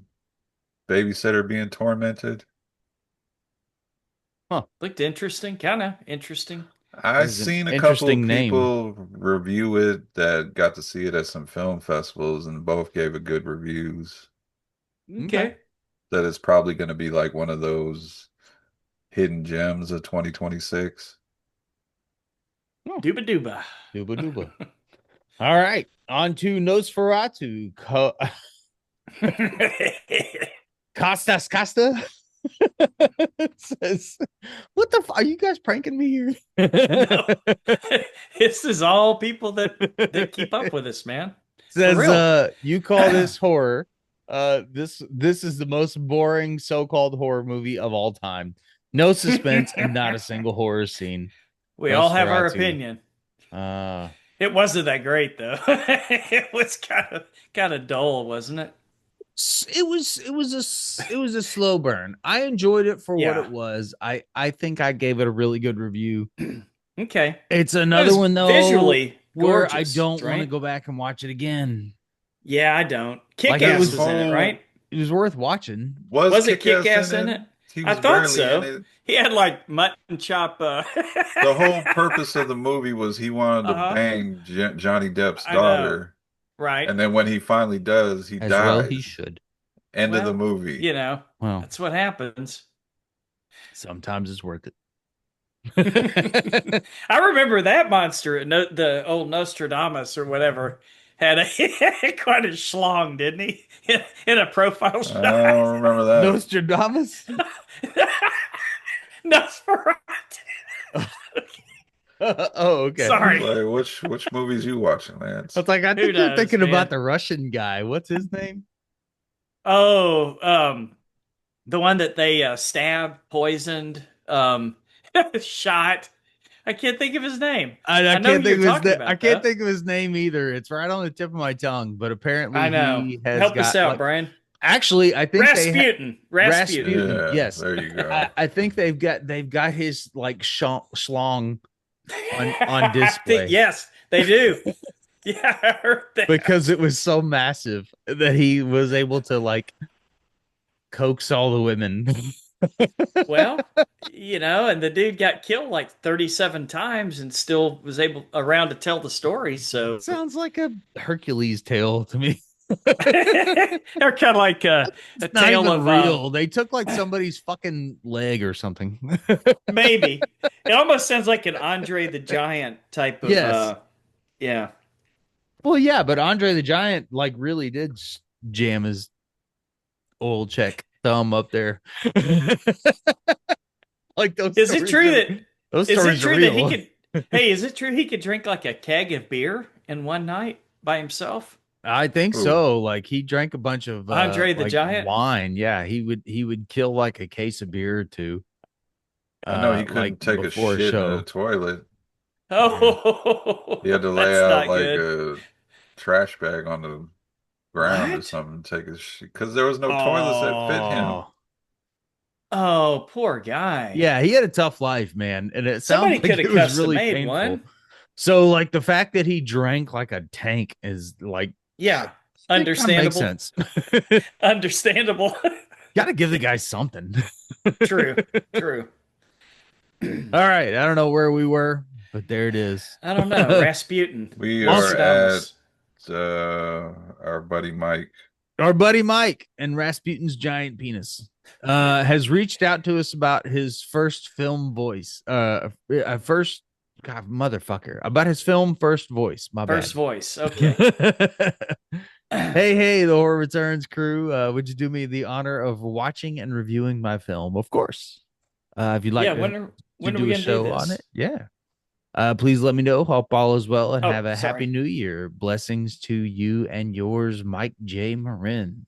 babysitter being tormented. Huh. Looked interesting, kind of interesting. I This is an seen a couple of interesting name. people review it that got to see it at some film festivals, and both gave it good reviews. Okay. Okay. That it's probably going to be like one of those hidden gems of 2026. Oh, Dooba dooba. Duba Duba. All right. On to Nosferatu. Costas Costa says, "What the? Are you guys pranking me here?" No. This is all people that keep up with us, man. For Says, real. "You call this horror? This is the most boring so-called horror movie of all time. No suspense and not a single horror scene." We all have our Nosferatu. opinion. Uh, It wasn't that great though. It was kind of dull, wasn't it? it was a slow burn. I enjoyed it for what Yeah. it was. I think I gave it a really good review. Okay. It's It another was one though visually where I gorgeous, don't want to right? go back and watch it again. Yeah, I don't. Like His Kick-Ass was in it, whole right? it was worth watching. was Was it Kick-Ass in Kick-Ass in it. it? He I was thought barely in so. it. He had like mutton chop. The whole purpose of the movie was he wanted to Uh-huh. bang Johnny Depp's I know. daughter, Right. and then when he finally does, he As well he dies. should. End of the Well, movie. Well, that's what happens. sometimes it's worth it. I remember that monster, the old Nostradamus or whatever, had quite a schlong, didn't he? In a profile I shot. don't remember that. Nostradamus? Nosferatu. Oh, okay. Sorry. Like which movies you watching, Lance? It's like I Who think you're knows, thinking about man? the Russian guy. What's his name? Oh, the one that they stabbed, poisoned, shot. I can't think of his name. I I know can't who think you're of his talking I about, can't though. think of his name either. It's right on the tip of my tongue, but apparently I know. he has Help us got out, like Brian. actually I think Rasputin. Rasputin. Rasputin. Yeah, Yes. there you go. I think they've got his like schlong on display Yes, they do. Yeah, I heard that. because it was so massive that he was able to like coax all the women. Well, and the dude got killed like 37 times and still was able around to tell the story. So, Sounds like a Hercules tale to me. They're kind of like a It's not tale even of real. They took like somebody's fucking leg or something. maybe. It almost sounds like an Andre the Giant type of Yes. yeah. Well, yeah, but Andre the Giant like really did jam his oil check thumb up there. Like Is it true that those is it stories are true that he real. could hey, is it true he could drink like a keg of beer in one night by himself? I think Ooh, so. Like he drank a bunch of Andre the like Giant? wine. Yeah, he would kill like a case of beer or two I know he like couldn't take a before a shit in a show. toilet. Yeah. He had Oh, to lay that's out not like good. a trash bag on the ground or What? something to take his shit because there was no toilets that fit him. Oh. Oh, poor guy. Yeah, he had a tough life, man, and it sounds Somebody like could have it was custom really made painful. one. So like the fact that he drank like a tank is like Yeah, it kind of makes understandable. sense. Understandable. Got to give the guy something. True. True. All right, I don't know where we were, but there it is. I don't know. Rasputin, We are Also, at Nostradamus. our buddy Mike. our buddy Mike and Rasputin's giant penis has reached out to us about his first film voice. First, God, motherfucker, about his film first voice. My bad. First voice. Okay. Hey, the Horror Returns crew. Would you do me the honor of watching and reviewing my film? Of course. If you'd Yeah, like to when are we do a gonna do show on this? it, yeah. Please let me know. Hope all is well and Oh, have a happy sorry. new year. Blessings to you and yours, Mike J. Marin.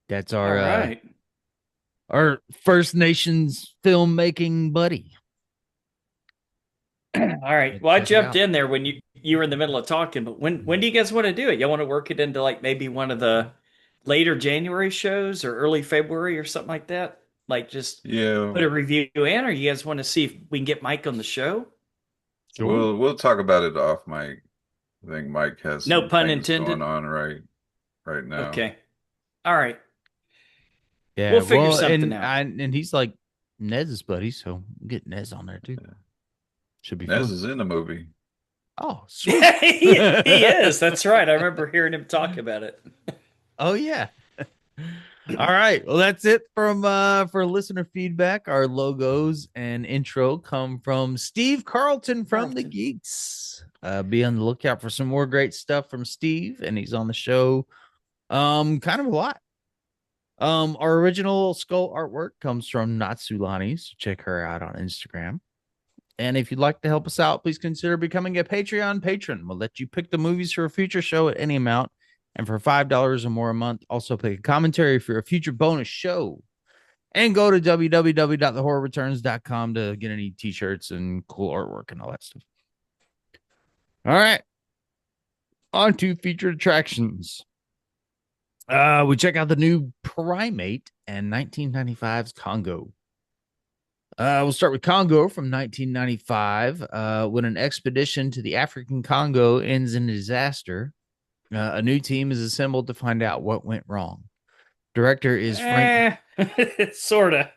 That's All right. our First Nations filmmaking buddy. All right. Well, I Check it jumped out. in there when you were in the middle of talking, but when do you guys want to do it? You want to work it into like maybe one of the later January shows or early February or something like that? Like just Yeah, put a review in, or you guys want to see if we can get Mike on the show? Sure. we'll talk about it off mic. I think Mike has No some pun things going intended. on right now. Okay. All right. Yeah. We'll figure Well, something and out. and he's like Nez's buddy, so get Nez on there too. Yeah. Should be Nez fun. is in the movie. Oh, sweet. Yeah, he is. That's right. I remember hearing him talk about it. Oh yeah. All right. Well, that's it from for listener feedback. Our logos and intro come from Steve Carlton from the Carlton. Geeks. Be on the lookout for some more great stuff from Steve, and he's on the show kind of a lot. Our original skull artwork comes from Natsulani, so check her out on Instagram. And if you'd like to help us out, please consider becoming a Patreon patron. We'll let you pick the movies for a future show at any amount. And for $5 or more a month, also pick a commentary for a future bonus show. And go to www.thehorrorreturns.com to get any t-shirts and cool artwork and all that stuff. All right. On to featured attractions. We check out the new Primate and 1995's Congo. We'll start with Congo from 1995. When an expedition to the African Congo ends in a disaster, a new team is assembled to find out what went wrong. Director is Frank. Sorta.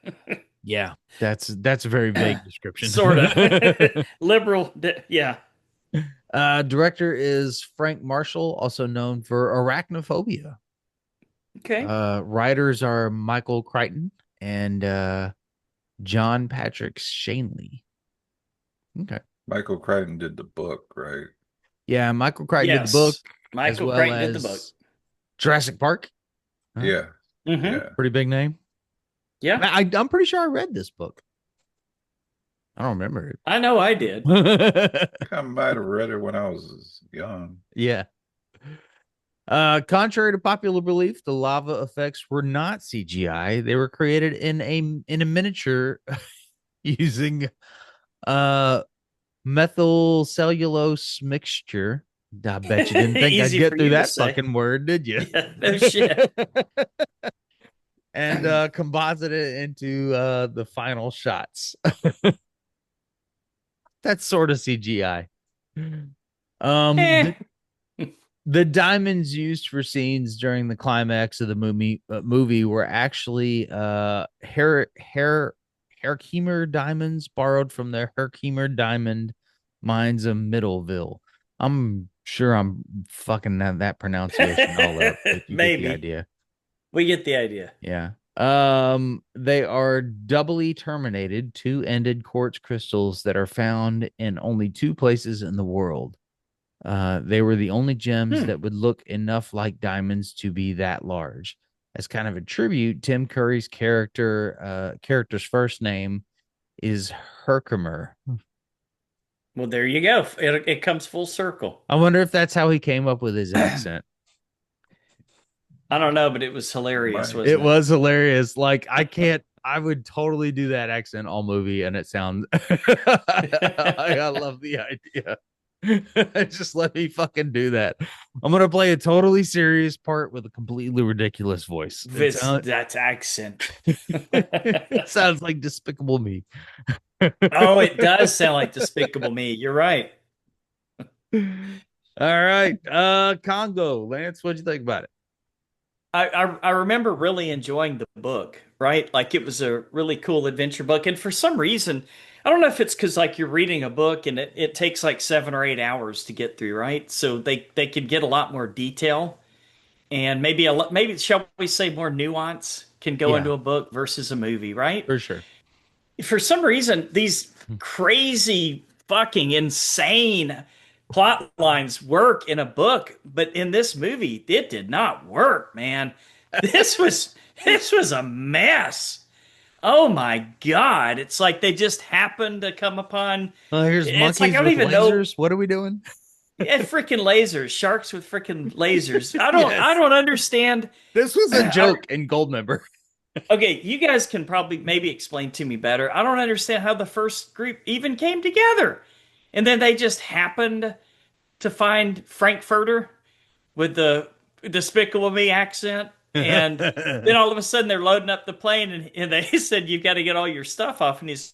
Yeah, that's a very vague description. Sorta. Liberal. Yeah. Director is Frank Marshall, also known for Arachnophobia. Okay. Writers are Michael Crichton and John Patrick Shanley. Okay. Michael Crichton did the book, right? Yeah, Michael Crichton did the book Yes. as Michael well Crichton did the book. as Jurassic Park. Huh? Yeah, Mm-hmm. yeah. Pretty big name. Yeah. I'm pretty sure I read this book. I don't remember I know I did. it. I might have read it when I was young. Yeah. Contrary to popular belief, the lava effects were not CGI. They were created in a miniature using methyl cellulose mixture. I bet you didn't think I'd Easy for get through you to that say. fucking word, did you? Yeah, no shit. And composite it into the final shots. That's sort of CGI. Eh. The diamonds used for scenes during the climax of the movie were actually Herkimer diamonds borrowed from the Herkimer diamond mines of Middleville. I'm Sure, I'm fucking that pronunciation all up, but you get the Maybe. idea. We get the idea. Yeah. They are doubly terminated, two-ended quartz crystals that are found in only two places in the world. They were the only gems Hmm. that would look enough like diamonds to be that large. As kind of a tribute, Tim Curry's character's first name is Herkimer. Well, there you go. It comes full circle. I wonder if that's how he came up with his accent. I don't know, but it was hilarious, Right. It wasn't it? was hilarious. Like I can't. I would totally do that accent all movie, and it sounds. I love the idea. Just let me fucking do that. I'm gonna play a totally serious part with a completely ridiculous voice. That accent. It sounds like Despicable Me. Oh, it does sound like Despicable Me. You're right. All right, Congo, Lance, what'd you think about it? I remember really enjoying the book, right? Like it was a really cool adventure book. And for some reason, I don't know if it's because like you're reading a book and it takes like 7 or 8 hours to get through, right? So they could get a lot more detail and maybe maybe shall we say more nuance can go Yeah, into a book versus a movie, right? for sure. For some reason, these crazy, fucking insane plot lines work in a book, but in this movie, it did not work, man. This was this was a mess. Oh my God. It's like they just happened to come upon Well, here's it's like I monkeys don't with even know. lasers. What are we doing? Yeah, freaking lasers, sharks with freaking lasers. I Yes, don't understand. this was a I, joke in Goldmember. Okay, you guys can probably maybe explain to me better. I don't understand how the first group even came together. And then they just happened to find Frankfurter with the Despicable Me accent. And then all of a sudden they're loading up the plane and they said, you've got to get all your stuff off. And he's,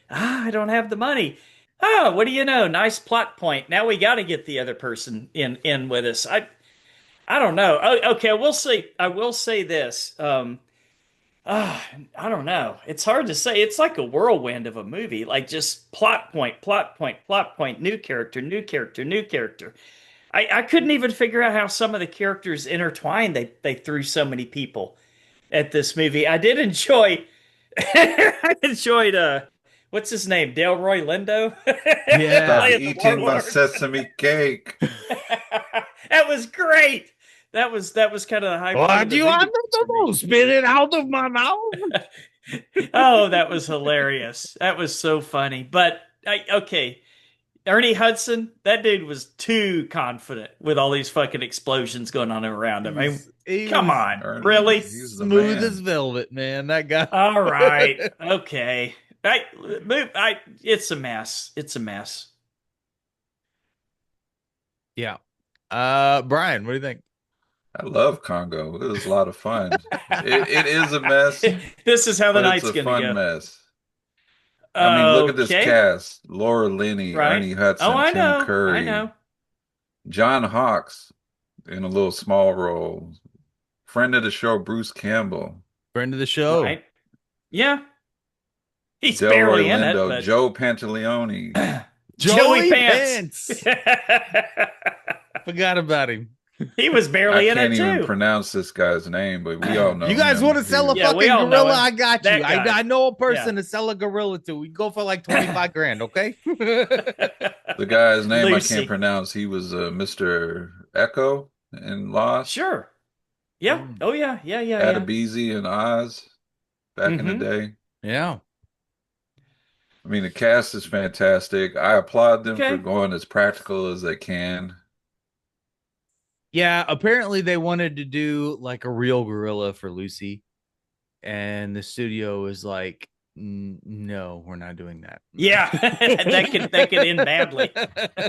I don't have the money. Oh, what do you know? Nice plot point. Now we got to get the other person in with us. I don't know. Oh, okay, I will say this. Uh, I don't know. It's hard to say. It's like a whirlwind of a movie, like just plot point, plot point, plot point, new character, new character, new character. I couldn't even figure out how some of the characters intertwined. They threw so many people at this movie. I did enjoy. I enjoyed. What's his name? Delroy Lindo Stop Yeah. playing the eating my warlord. sesame cake. That was great. That was kind of the high point What of do the you want movie me to for me. do? Spit it out of my mouth? Oh, that was hilarious. That was so funny. But okay, Ernie Hudson, that dude was too confident with all these fucking explosions going on around him. I mean, He come was on, Ernie, really? he's the smooth as man. velvet, man. That guy. All right, okay. It's a mess. It's a mess. Yeah. Brian, what do you think? I love Congo. It was a lot of fun. It is a mess, This is how the but it's night's a gonna fun go. mess. I mean, look at this Okay, cast: Laura Linney, right? Ernie Oh, Hudson, I Tim know, I Curry, know. John Hawkes in a little small role, friend of the show Bruce Campbell, Friend of the show. Right? Yeah, he's Delroy barely in it, Lindo, but Joe Pantaleone. Joey Joey Pants. Pants. Forgot about him. He was I barely in can't it even too. pronounce this guy's name, but we all You know guys want him. to sell a Yeah, we fucking all know gorilla? him. I got you. That guy. I know a Yeah. person to sell a gorilla to. We go for like 25 grand, okay? The guy's name I can't Lucy. pronounce. He was Mr. Echo in Lost, Sure. Yeah. Mm. Oh yeah. Yeah. Yeah. Yeah. Adebisi in Oz back in the Mm-hmm. day. Yeah. I mean, the cast is fantastic. I applaud them for Okay. going as practical as they can. Yeah, apparently they wanted to do like a real gorilla for Lucy, and the studio was like, No, we're not doing that." Yeah. That could end badly.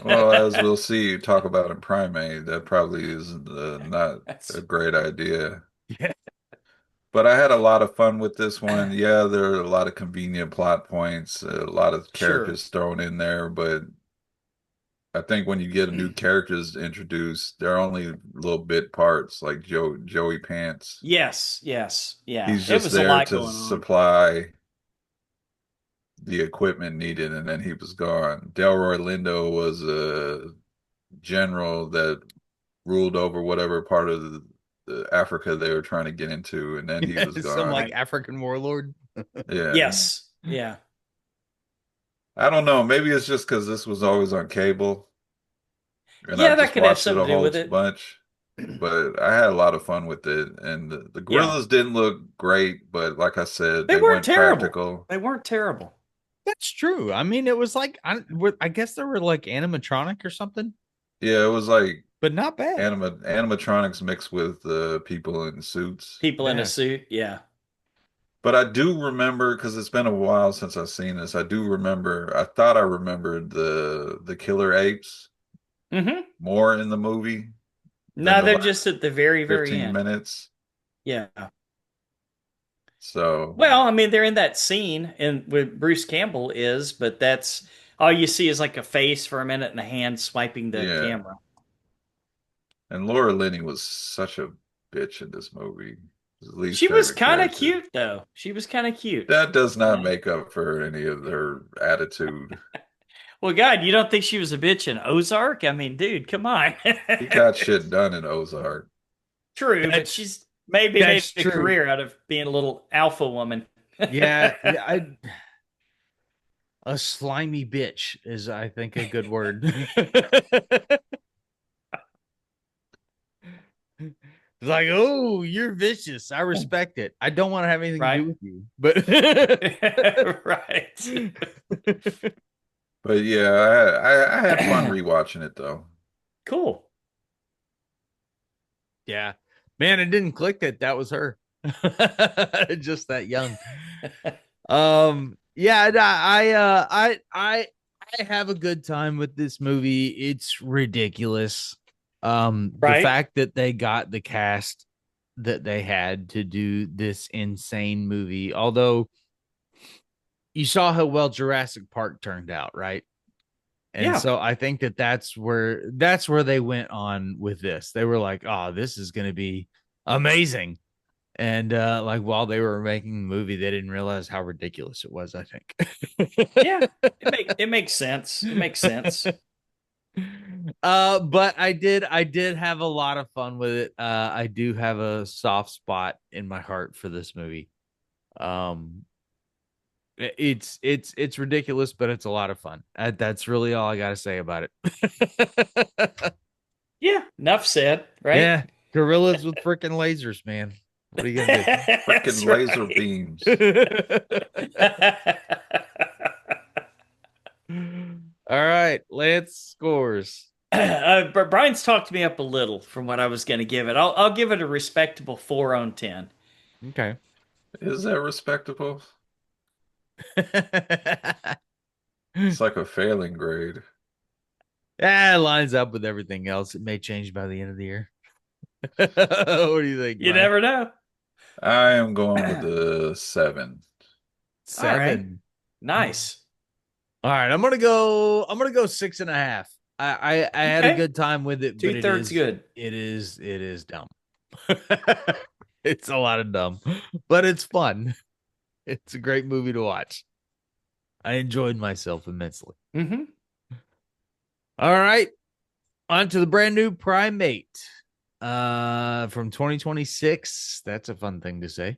Well, as we'll see, talk about in Primate, that probably is not a That's great idea. Yeah. But I had a lot of fun with this one. Yeah, there are a lot of convenient plot points, a lot of sure. characters thrown in there, but I think when you get new characters introduced, they're only little bit parts, like Joey Pants. Yes. Yes. Yeah. He's It just was a there lot to going on. supply the equipment needed, and then he was gone. Delroy Lindo was general that ruled over whatever part of the Africa they were trying to get into, and then he was Some like gone. Right. African warlord. Yeah. Yes. Yeah. I don't know. Maybe it's just because this was always on cable and I Yeah, that just could have watched it something a to do whole with it. bunch. But I had a lot of fun with it. And the Yeah. gorillas didn't look great, but like I said, They they weren't went terrible. practical. They weren't terrible. That's true. I mean, it was like I guess they were like animatronic or something, Yeah, it was like but not bad. animatronics mixed with people in suits. People in a Yeah. suit. Yeah. But I do remember because it's been a while since I've seen this. I do remember. I thought I remembered the killer apes Hmm. more in the movie than No, the they're just last at the very, very 15 end. minutes. Yeah. So Well, I mean, they're in that scene and with Bruce Campbell is, but that's all you see is like a face for a minute and a hand swiping the yeah, camera. and Laura Linney was such a bitch in this movie. His least She was favorite kind of character. cute though. She was kind of cute. That does not Yeah. make up for any of her attitude. Well, God, you don't think she was a bitch in Ozark? I mean, dude, come on. He got shit done in Ozark. True, but That's she's maybe made that's a true. career out of being a little alpha woman. Yeah, yeah, I a slimy bitch is I think a good word. It's like, oh, you're vicious. I respect it. I don't want to have anything to Right? do with you. But Right. But yeah, I had fun rewatching it though. Cool. yeah. Man, it didn't click that that was her. Just that young. Yeah, I have a good time with this movie. It's ridiculous. The Right? fact that they got the cast that they had to do this insane movie, although you saw how well Jurassic Park turned out, right? And Yeah. so I think that that's where they went on with this. They were like, "Oh, this is going to be amazing." And like while they were making the movie, they didn't realize how ridiculous it was, I think. Yeah. It makes sense. It makes sense. But I did have a lot of fun with it. I do have a soft spot in my heart for this movie. Um it's ridiculous, but it's a lot of fun. That's really all I got to say about it. Yeah. Enough said, right? Yeah, gorillas with freaking lasers, man. What are you gonna Freaking That's laser right. beams. do? All right, Lance scores. But Brian's talked me up a little from what I was going to give it. I'll give it a respectable 4 on 10. Okay. Is that respectable? It's like a failing grade. Yeah, it lines up with everything else. It may change by the end of the year. What do you think, You Brian? never know. I am going with All the 7. right. 7. Nice. All right, I'm gonna go 6.5. I had a Okay. good time with it, but Two thirds good. it is dumb. It's a lot of dumb, but it's fun. It's a great movie to watch. I enjoyed myself immensely. Hmm. All right, on to the brand new Primate. From 2026. That's a fun thing to say.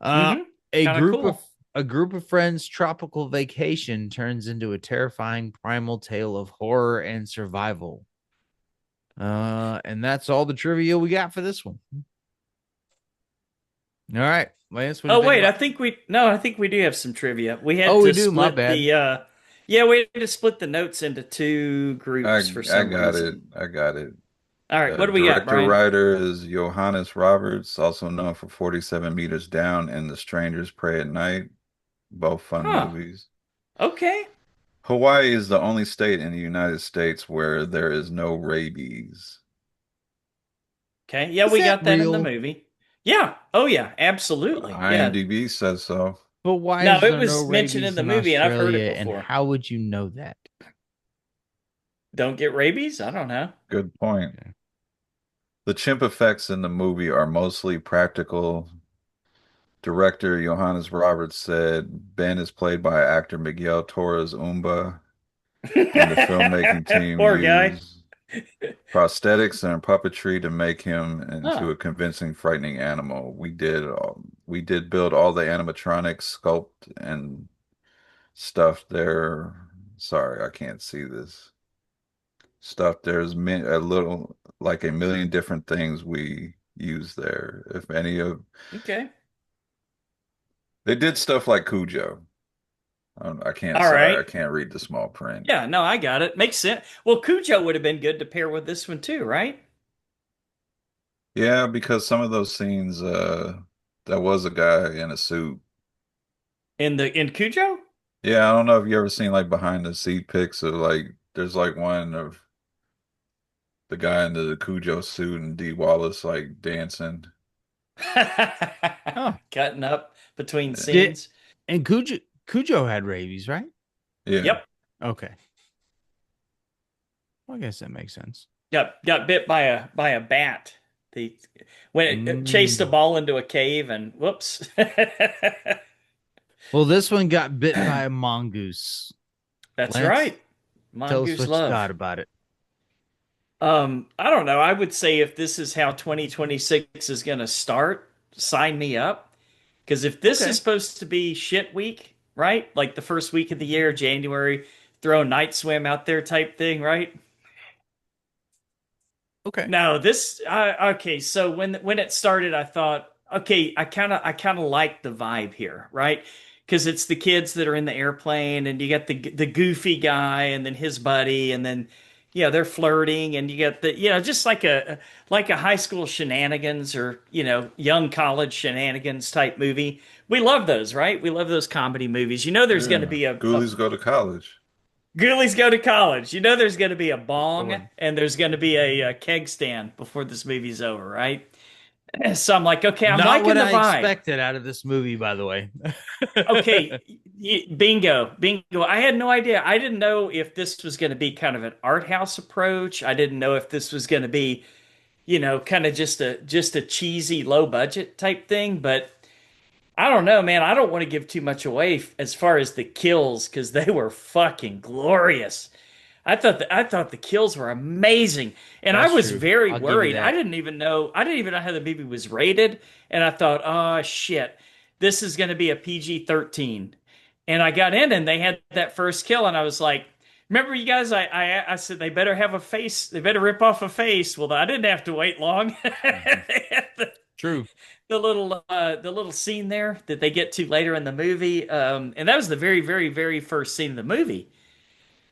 Uh Hmm. a Kind of group of cool. a group of friends tropical vacation turns into a terrifying primal tale of horror and survival. And that's all the trivia we got for this one. All right, Lance, what do you Oh think wait, about? I think we do have some trivia. We had Oh, we to do. My split bad. the yeah, we had to split the notes into two I groups for I some got it. reason. I got it. All right, The what do we got, director Brian? writer is Johannes Roberts, also known for 47 Meters Down and The Strangers Pray at Night, both fun Huh. movies. Okay. Hawaii is the only state in the United States where there is no rabies. Okay. Yeah, Is we that got that in the real? movie. Yeah. Oh yeah, absolutely. Yeah. IMDb says so. But why No, is it there no was mentioned in rabies the in movie and I've heard it Australia? And before. how would you know that? Don't get rabies? I don't know. Good point. Yeah. The chimp effects in the movie are mostly practical. Director Johannes Roberts said Ben is played by actor Miguel Torres Umba, and the filmmaking team Poor guy. used prosthetics and puppetry to make him into Huh. a convincing, frightening animal. We did build all the animatronics, sculpt and stuff there. Sorry, I can't see this stuff. A little like a million different things we use there. If any of Okay. they did stuff like Cujo. I can't. All Sorry, right. I can't read the small print. Yeah, no, I got it. Makes sense. Well, Cujo would have been good to pair with this one too, right? Yeah, because some of those scenes, there was a guy in a suit. In Cujo? Yeah, I don't know if you ever seen like behind the seat pics of like there's like one of the guy in the Cujo suit and Dee Wallace like dancing. Oh, Cutting up between did scenes. and Cujo had rabies, right? Yeah. Yep. Okay, well, I guess that makes sense. Got bit by a bat. The when it chased a Mm. ball into a cave and whoops. Well, this one got bit by a mongoose. That's Lance, right. tell us Mongoose what you thought love. about it. I don't know. I would say if this is how 2026 is going to start, sign me up. Because if this is Okay, supposed to be shit week, right? Like the first week of the year, January, throw a night swim out there type thing, right? okay, No, this okay. So when it started, I thought, okay, I kind of like the vibe here, right? Because it's the kids that are in the airplane, and you get the goofy guy, and then his buddy, and then yeah, they're flirting, and you get the just like a high school shenanigans or young college shenanigans type movie. We love those, right? We love those comedy movies. You know, there's going to Yeah. be a Ghoulies go to college. Ghoulies go to college. You know, there's going to be a keep bong going. and there's going to be a keg stand before this movie's over, right? So I'm like, okay, I'm Not what liking the I vibe. expected out of this movie, by the way. Okay, bingo, bingo. I had no idea. I didn't know if this was going to be kind of an art house approach. I didn't know if this was going to be, kind of just a cheesy low budget type thing. But I don't know, man. I don't want to give too much away as far as the kills because they were fucking glorious. I thought the kills were amazing, and I That's was true. very I'll give you worried. I that. didn't even know how the movie was rated, and I thought, oh shit, this is going to be a PG-13. And I got in, and they had that first kill, and I was like, remember you guys? I said they better have a face, they better rip off a face. Well, I didn't have to wait long. Mhm. They had True. the little scene there that they get to later in the movie, and that was the very very very first scene of the movie.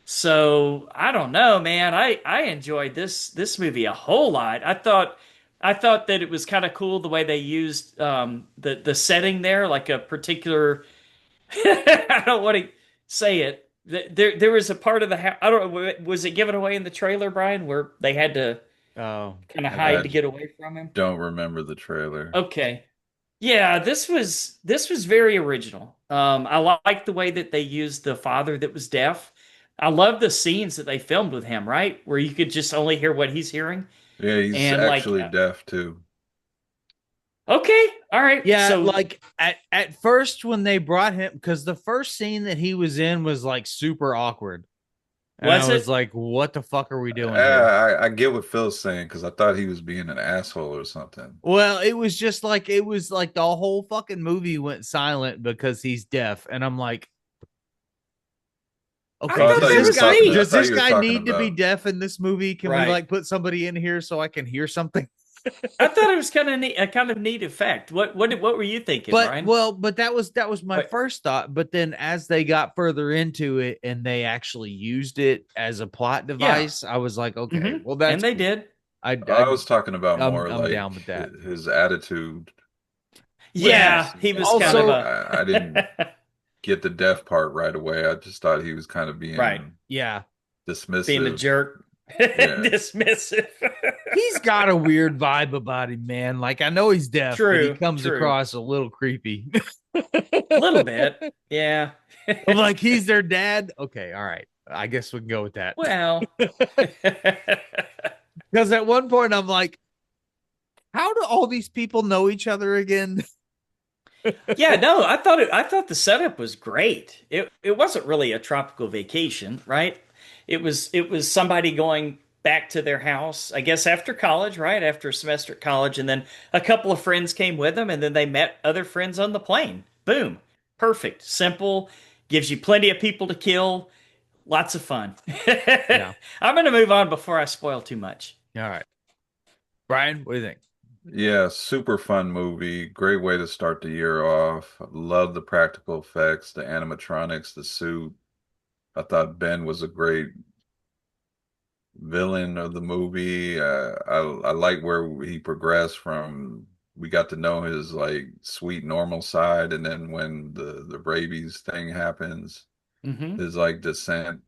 So I don't know, man. I enjoyed this movie a whole lot. I thought that it was kind of cool the way they used the setting there, like a particular. I don't want to say it. There was a part of the house. I don't know. Was it given away in the trailer, Brian, where they had to Oh, kind of I hide I to didn't. get away from him? don't remember the trailer. Okay. Yeah, this was very original. I like the way that they used the father that was deaf. I love the scenes that they filmed with him, right? Where you could just only hear what he's hearing. Yeah, he's And like, actually deaf too. okay, all right. Yeah, So like at first when they brought him, because the first scene that he was in was like super awkward, and I was was it? like, "What the fuck are we doing here?" I get what Phil's saying because I thought he was being an asshole or something. Well, it was like the whole fucking movie went silent because he's deaf, and I'm like, I okay, Oh, thought that was neat. I does thought this you were guy talking need to be about. deaf in this movie? Can we Right. like put somebody in here so I can hear something? I thought it was kind of neat, a kind of neat effect. What were you thinking, But Brian? well, but that was my Wait, first thought. But then as they got further into it and they actually used it as a plot yeah. device, I was like, okay, hmm well And that's they cool. did. I I I was talking about I'm more I'm like down with that. his attitude with Yeah, this he was because kind of Also, I didn't get the deaf part right away. I just thought he was kind of right. being yeah, Being a dismissive. jerk, Yeah. dismissive. he's got a weird vibe about him, man. Like I know he's deaf, but he True, comes true. across a little creepy. A little bit. Yeah. I'm like, he's their dad. Okay, all right. I guess we can go with that. Well, Because at one point I'm like, how do all these people know each other again? yeah, no, I thought the setup was great. It wasn't really a tropical vacation, right? It was somebody going back to their house, I guess after college, right? After a semester at college. And then a couple of friends came with them, and then they met other friends on the plane. Boom. Perfect. Simple. Gives you plenty of people to kill. Lots of fun. Yeah. I'm going to move on before I spoil too much. All right. Brian, what do you think? Yeah, super fun movie. Great way to start the year off. Love the practical effects, the animatronics, the suit. I thought Ben was a great villain of the movie. I like where he progressed from. We got to know his like sweet normal side, and then when the rabies thing happens, Hmm. his like descent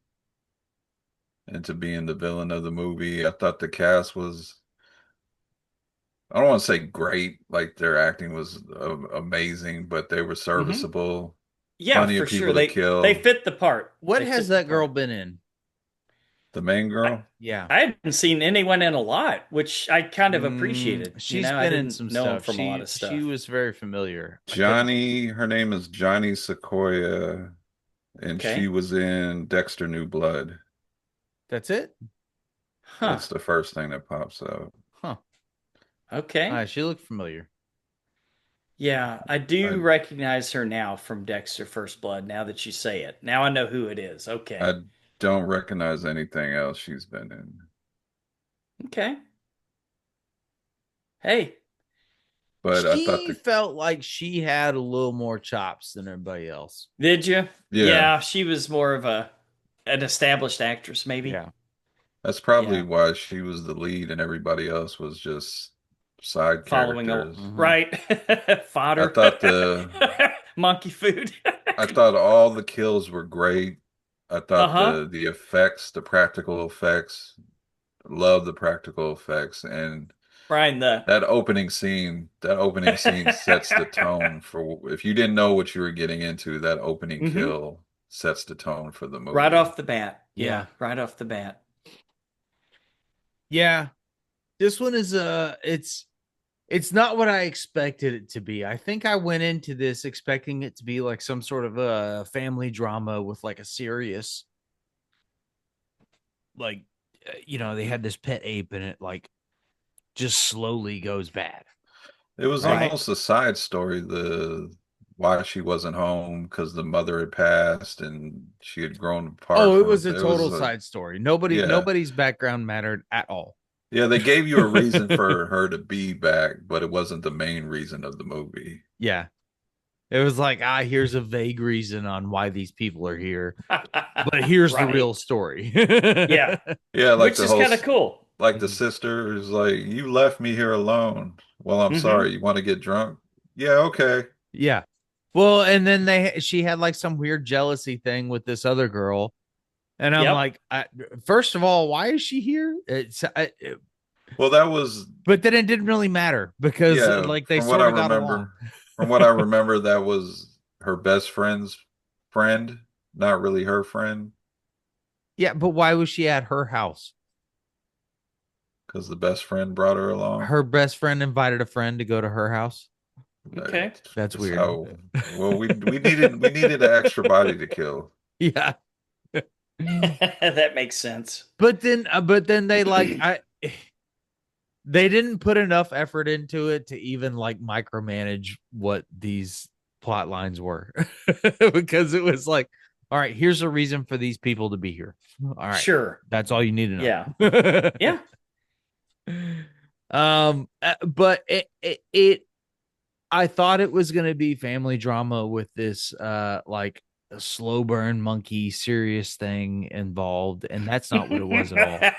into being the villain of the movie. I thought the cast was, I don't want to say great, like their acting was amazing, but they were Hmm. serviceable. Yeah, Plenty for of sure. people to They kill. fit the part. What They has fit the that girl part. been in? The main I, girl, Yeah. I hadn't seen anyone in a lot, which I kind of appreciated. She's I been in didn't some know him stuff. from a lot of She stuff. was very familiar. I couldn't. Johnny, her name is Johnny Sequoia, and she Okay. was in Dexter New Blood. That's it? Huh. That's the first thing that pops up. Huh. Okay. She looked familiar. Yeah, I I do recognize her now from Dexter First Blood, now that you say it. Now I know who it is. Okay. I don't recognize anything else she's been in. Okay. Hey, But I thought She the felt like she had a little more chops than everybody else. did you? yeah, Yeah, she was more of a an established actress, maybe. Yeah. that's probably Yeah, why she was the lead and everybody else was just side following a characters. Hmm. right I fodder, thought the monkey food. I thought all the kills were great. I thought Uh-huh. the effects, the practical effects, love the practical effects, and Brian, the that opening scene sets the tone for if you didn't know what you were getting into, that opening hmm kill sets the tone for the right movie. off the bat. Yeah. Yeah, right off the bat. Yeah. This one is it's not what I expected it to be. I think I went into this expecting it to be like some sort of a family drama with like a serious like they had this pet ape and it like just slowly goes bad, It was Right. right? almost a side story, the why she wasn't home because the mother had passed and she had grown apart Oh, it from was a it was total a side story. yeah. Nobody's background mattered at all. Yeah, they gave you a reason for her to be back, but it wasn't the main reason of the movie. Yeah. It was like, here's a vague reason on why these people are here, but here's the real Right. story. Yeah, Yeah, like which the is whole kind of cool. like the Mhm. sister is like, "You left me here alone." Well, I'm Hmm. sorry. You want to get drunk? Yeah, okay. Yeah. Well, and then she had like some weird jealousy thing with this other girl. And I'm Yep. like, first of all, why is she here? Well, that was But then it didn't really matter because yeah, like they sort of got along. from what I remember that was her best friend's friend, not really her friend, Yeah, but why was she at her house? because the best friend brought her along. Her best friend invited a friend to go to her house. Okay. That's That's weird. how well we needed an extra body to kill. Yeah. That makes sense. But then they like they didn't put enough effort into it to even like micromanage what these plot lines were because it was like, all right, here's a reason for these people to be here. All right, Sure. that's all you need to Yeah. know. Yeah. But it I thought it was gonna be family drama with this like a slow burn monkey serious thing involved, and that's not what it was at all.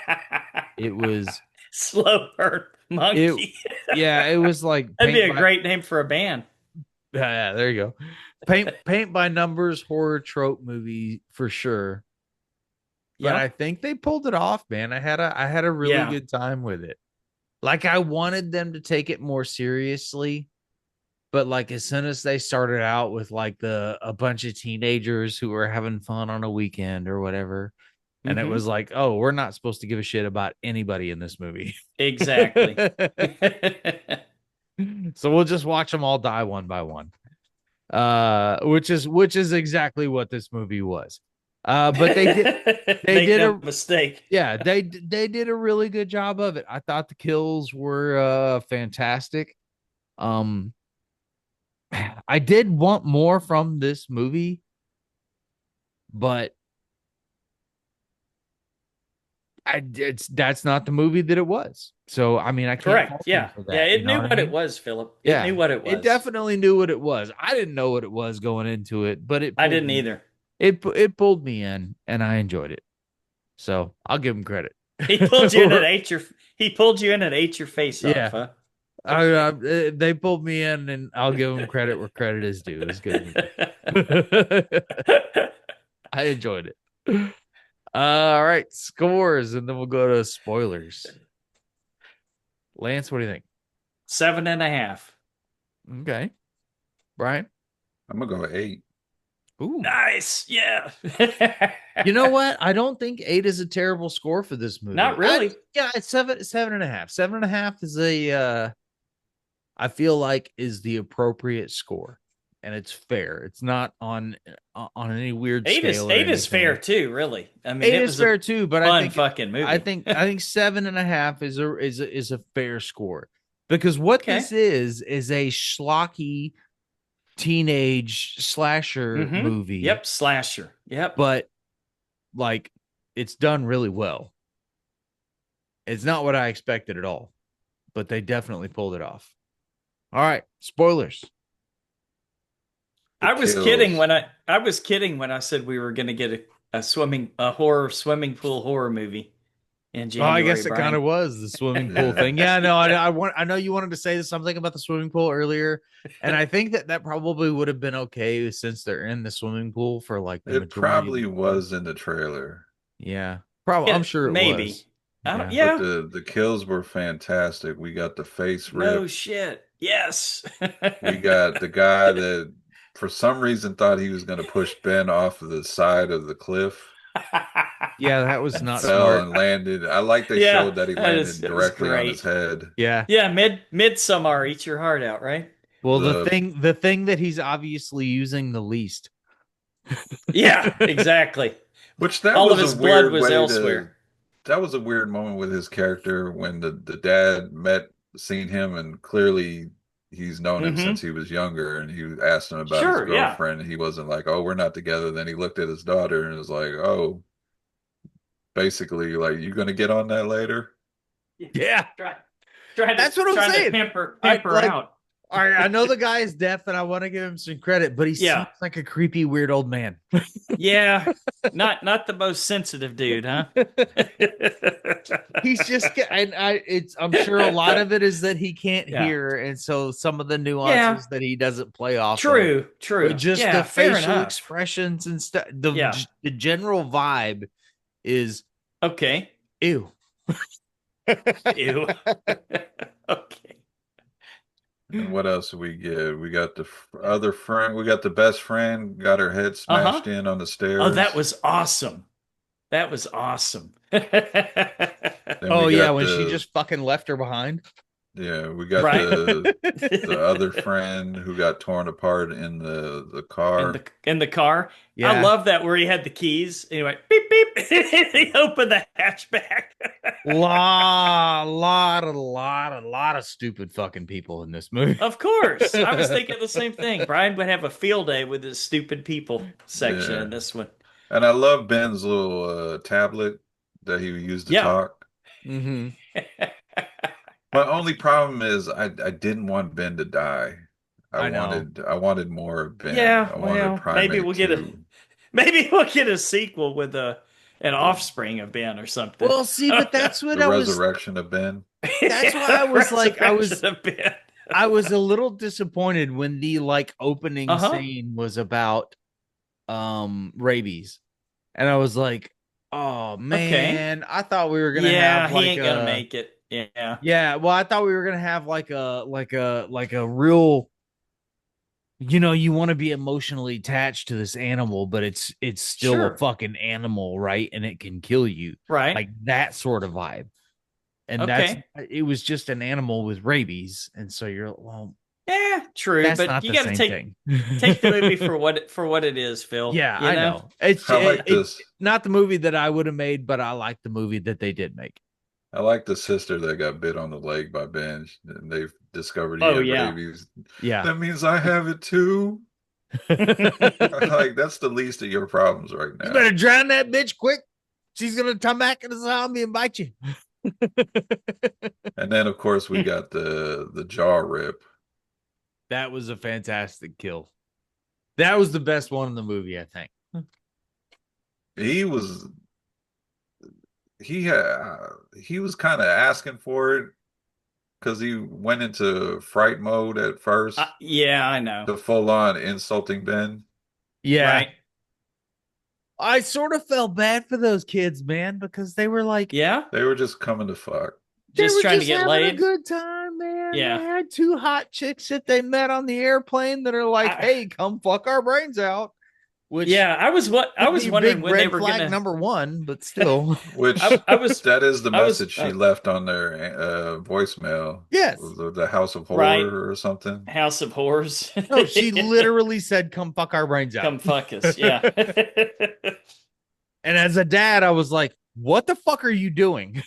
It was Slow burn it monkey. yeah, it was like That'd be a great name for a band. yeah, there you go. Paint by numbers horror trope movie for sure. But I Yep. think they pulled it off, man. I had a really Yeah. good time with it. Like I wanted them to take it more seriously, but like as soon as they started out with like the a bunch of teenagers who were having fun on a weekend or whatever, and it Hmm. was like, oh, we're not supposed to give a shit about anybody in this movie. Exactly. So we'll just watch them all die one by one. Which is exactly what this movie was. But they Make did no a mistake. yeah, they did a really good job of it. I thought the kills were fantastic. Um I did want more from this movie, but it's that's not the movie that it was. So I mean, I can't Correct. fault them Yeah. for Yeah. that. You It know knew what I what it mean? was, Philip. It Yeah, knew what it it was. definitely knew what it was. I didn't know what it was going into it, but I didn't either. it pulled me in, and I enjoyed it. So I'll give him credit. He pulled you in and ate your face off, Yeah, huh? they pulled me in, and I'll give him credit where credit is due. It was a good movie. I enjoyed it. All right, scores, and then we'll go to spoilers. Lance, what do you think? 7.5. Okay, Brian. I'm gonna go 8. Ooh, Nice. Yeah. you know what? I don't think 8 is a terrible score for this movie. Not really. Yeah, it's 7.5. 7.5 is I feel like is the appropriate score, and it's fair. It's not on any weird Eight is scale or eight is fair anything. too, really. I mean, 8 it is was a fair too, but fun fucking movie. I think 7.5 is a fair score because what Okay. this is a schlocky teenage slasher Mm-hmm. movie, Yep. Slasher. Yep. but like it's done really well. It's not what I expected at all, but they definitely pulled it off. All right, spoilers. The kills. I was kidding when I said we were going to get a horror swimming pool horror movie in Oh, I January, guess it kind Brian. of was the swimming pool Yeah. thing. Yeah, no, I know you wanted to say something about the swimming pool earlier, and I think that probably would have been okay since they're in the swimming pool for like the It majority of probably the movie. was in the trailer, Yeah, probably. I'm Yeah, sure it was. maybe. I don't. Yeah. but Yeah. the kills were fantastic. We got the face No ripped. shit. Yes. We got the guy that for some reason thought he was going to push Ben off of the side of the cliff Yeah, that was and not fell smart. and landed. I like they Yeah, showed that he that is landed it was directly on his great. head. Yeah. Yeah, Midsummer eats your heart out, right? Well, The the thing that he's obviously using the least. Yeah, exactly. which that All of was a his blood weird was way to elsewhere. that was a weird moment with his character when the dad seen him, and clearly he's known him since Mm-hmm. he was younger, and he asked him about his Sure, yeah. girlfriend, and he wasn't like, oh, we're not together. Then he looked at his daughter and was like, oh, basically like, you gonna get on that later? Yeah, Try, trying to that's what I'm trying to saying. I pimp her like. out. I know the guy is deaf, and I want to give him some credit, but he seems Yeah. like a creepy, weird old man. Yeah. Not the most sensitive dude, huh? He's just, and I'm sure a lot of it is that he can't Yeah. hear, and so some of the Yeah. nuances that he doesn't play off of, True, but true. just the Yeah, fair facial enough. expressions and stuff, Yeah. the general vibe is Okay. ew. Ew. Okay. And what else do we get? We got the other friend. We got the best friend. Got her head Uh-huh. smashed in on the Oh, that stairs. was awesome. That was awesome. Then we Oh yeah, got when she the just fucking left her behind. yeah, we got Right? the other friend who got torn apart in the car. In the car. I Yeah, love that where he had the keys and he went beep beep. He opened the hatchback. lot of stupid fucking people in this movie. Of course. I was thinking the same thing. Brian would have a field day with his stupid people section Yeah, in this one. and I love Ben's little tablet that he used to Yeah. talk. Mm-hmm. My only problem is I didn't want Ben to die. I know. I wanted more of Ben. Yeah, I wanted well, Primate to maybe we'll get a sequel with an the offspring of Ben or something. Well, see, but that's what the I was. resurrection of Ben. That's why I was like, Resurrection of Ben. I was a little disappointed when the like opening Uh-huh. scene was about rabies, and I was like, oh Okay. man, I thought we were gonna Yeah, have he like ain't gonna a make it. Yeah. yeah. Well, I thought we were gonna have like a real. You know, you want to be emotionally attached to this animal, but it's still a Sure. fucking animal, right? And it can kill you, Right. like that sort of vibe. And that's Okay. it was just an animal with rabies, and so you're well, Yeah, true, That's but not you the got to same thing. take the movie for what it is, Phil. Yeah, You I know? know. It's I like this. not the movie that I would have made, but I like the movie that they did make. I like the sister that got bit on the leg by Benj, and they've discovered he Oh had yeah. rabies. Yeah. That means I have it too. Like that's the least of your problems right You now. better drown that bitch quick. She's gonna come back in the zombie and bite you. And then of course we got the jaw rip. That was a fantastic kill. That was the best one in the movie, I think. He was he was kind of asking for it because he went into fright mode at first, Yeah, I know. to full on insulting Ben. Yeah. Right? I sort of felt bad for those kids, man, because they were like, Yeah. They were just coming to fuck. they Just were trying to just get having a laid. good time, man. They Yeah. had two hot chicks that they met on the airplane that are like, I, hey, come fuck our brains out. Which yeah, I would was be wondering big when they red were flag gonna. number one, but still. Which I was that is the I was message she left on their voicemail. Yes. The House of right. Horror or something. House of Horrors. No, she literally said, come fuck our brains out. Come fuck us. Yeah. And as a dad, I was like, what the fuck are you doing?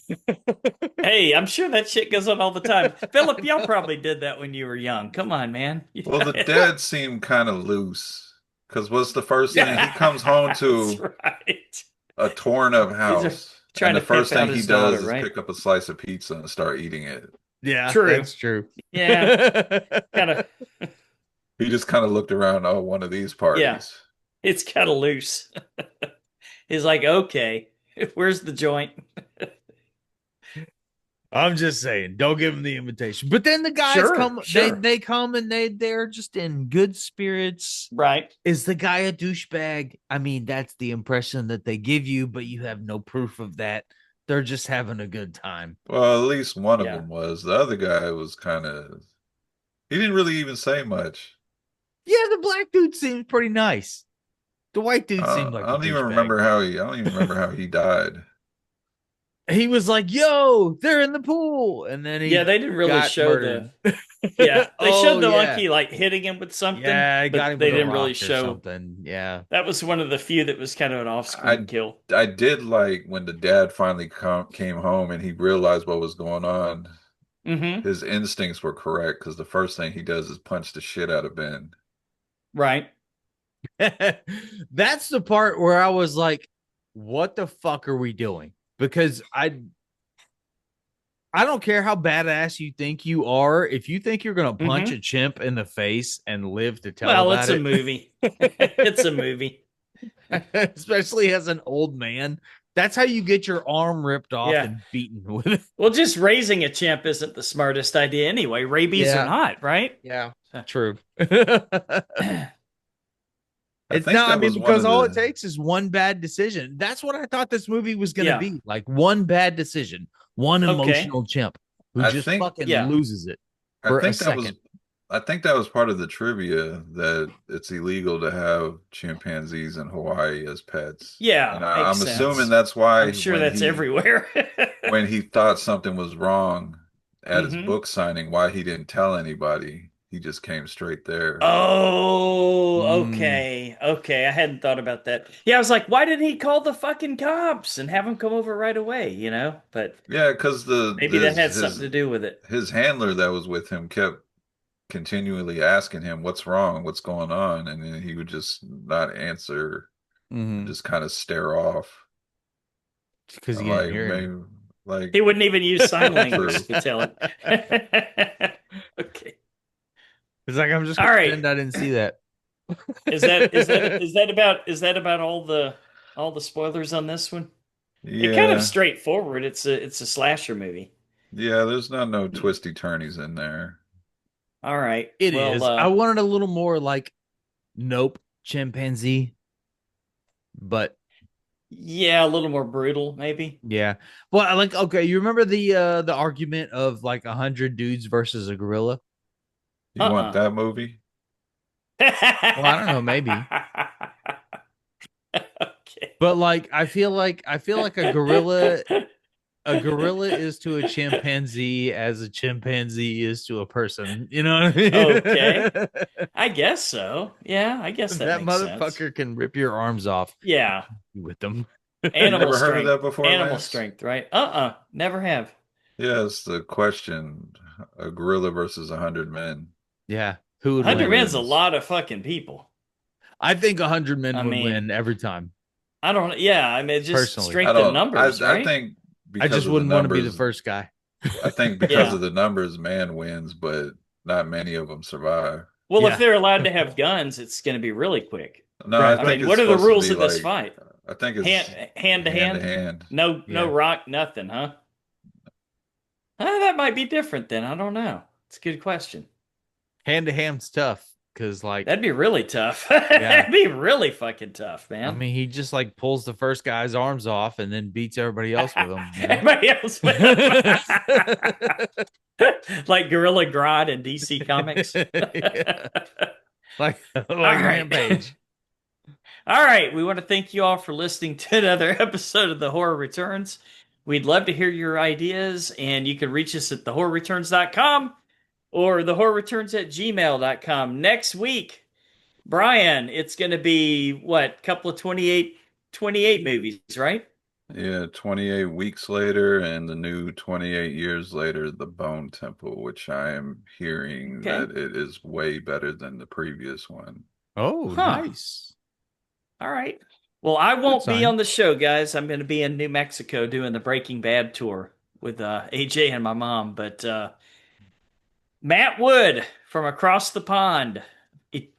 Hey, I'm sure that shit goes on all the time. Philip, y'all probably did that when you were young. Come on, man. Well, the dad seemed kind of loose because what's the first thing he comes home That's to? right. A torn up These are house. And trying the to pimp first thing out he his daughter, does is right? pick up a slice of pizza and start eating it. Yeah, True. that's true. Yeah. Kind of. He just kind of looked around, oh, one of these Yeah. parties. It's kind of loose. He's like, okay, where's the joint? I'm just saying, don't give them the invitation. But then the guys Sure, come, sure. they come and they're just in good spirits. Right. Is the guy a douchebag? I mean, that's the impression that they give you, but you have no proof of that. They're just having a good time. Well, at least one of Yeah. them was. The other guy was kind of, he didn't really even say much. Yeah, the black dude seems pretty nice. The white dude seemed like I a don't even douchebag. remember I don't even remember how he died. He was like, "Yo, they're in the pool," and then he Yeah, they didn't really got show murdered. yeah, they Oh showed the yeah, monkey like hitting him with something, yeah, I got but him they with a didn't really rock or show. something. Yeah, That was one of the few that was kind of an off-screen I kill. I did like when the dad finally came home and he realized what was going on. Mm-hmm. His instincts were correct because the first thing he does is punch the shit out of Ben. Right. that's the part where I was like, "What the fuck are we doing?" Because I don't care how badass you think you are. If you think you're gonna punch Mm-hmm. a chimp in the face and live to tell Well, it's about a it, movie. It's a movie. especially as an old man, that's how you get your arm ripped off Yeah. and beaten with it. Well, just raising a chimp isn't the smartest idea anyway, rabies or Yeah. not, right? Yeah, true. I It's think no, I that mean, was one because of all it the takes is one bad decision. That's what I thought this movie was going to Yeah. be like one bad decision, one Okay. emotional chimp who I just think fucking Yeah. loses it I for a think that was second. I think that was part of the trivia that it's illegal to have chimpanzees in Hawaii as pets. Yeah, And makes I'm assuming sense. that's why I'm sure that's everywhere. when he thought something was wrong at his Hmm. book signing, why he didn't tell anybody. He just came straight there. Oh, Mm. okay. Okay. I hadn't thought about that. Yeah, I was like, why didn't he call the fucking cops and have them come over right away, you know? But Yeah, because maybe that had something to do with it. his handler that was with him kept continually asking him what's wrong, what's going on, and then he would just not answer and Mm-hmm. just kind of stare off. Because I'm he didn't like, hear him. maybe, like, He wouldn't even use sign true. language to tell him. Okay. It's like I'm just All gonna right. pretend I didn't see that. Is that about all the spoilers on this one? It kind of Yeah, straightforward. It's a slasher movie. yeah. There's not no twisty turnies in there. All right. It Well, is. I wanted a little more like nope chimpanzee, but yeah, a little more brutal, maybe. yeah. Well, I like okay, you remember the argument of like 100 dudes versus a gorilla? You want Uh-uh. that movie? Well, I don't know, maybe. Okay. But like I feel like a gorilla a gorilla is to a chimpanzee as a chimpanzee is to a person. You know what I Okay. mean? I guess so. Yeah, I guess that That makes sense. motherfucker can rip your arms off Yeah. with them. You Animal never heard of strength. that before, Animal Lance? strength, right? Never have. Yeah, it's the question: a gorilla versus 100 men. Yeah, who would 100 Who win? men's a wins? lot of fucking people. I think 100 men I would mean, win every time. I don't, yeah, I mean, it's just Personally, I strength in don't. numbers, I right? think I because just of the wouldn't want to be the numbers. first guy. I think because Yeah. of the numbers, man wins, but not many of them survive. Well, if Yeah, they're allowed to have guns, it's going to be really quick. No, I right, I right. think mean, it's what are the supposed to rules be of this like. fight? I think Hand it's hand to hand to hand? hand. No Yeah, rock, nothing, huh? That might be different then. I don't know. It's a good question. hand to hand's tough because, like, That'd be really tough. yeah, That'd be really fucking tough, I man. mean, he just like pulls the first guy's arms off and then beats everybody else with them. You know, Everybody else with him. Like Gorilla Grodd in DC Comics. yeah. Like All like right. Rampage. All right. We want to thank you all for listening to another episode of The Horror Returns. We'd love to hear your ideas, and you can reach us at thehorrorreturns.com or thehorrorreturns@gmail.com. Next week, Brian, it's going to be what, couple of 28 movies, right? Yeah, 28 weeks later, and the new 28 years later, The Bone Temple, which I am hearing Okay. that it is way better than the previous one. Oh, Huh. nice. All right. Well, I Good won't be sign. on the show, guys. I'm going to be in New Mexico doing the Breaking Bad tour with AJ and my mom. But Matt Wood from across the pond,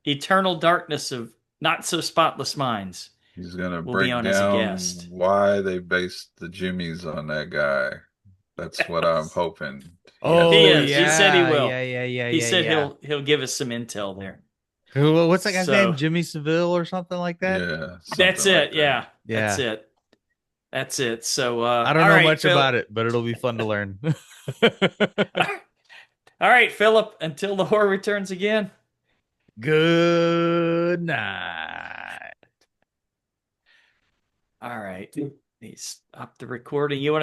Eternal Darkness of Not So Spotless Minds, He's gonna will be break on as a down guest. why they based the Jimmies on that guy. That's what I'm hoping he has He to Oh is. He said he yeah, will. yeah, yeah, yeah, He yeah, said yeah. he'll give us some intel there. What's that guy's name? So Jimmy Seville or something like that? Yeah, that's something like it. that. Yeah, that's Yeah. it. That's it. So I don't all know right, much Phil. about it, but it'll be fun to learn. All right, Philip. Until the horror returns again. Good night. All right. He's up the recording. You want to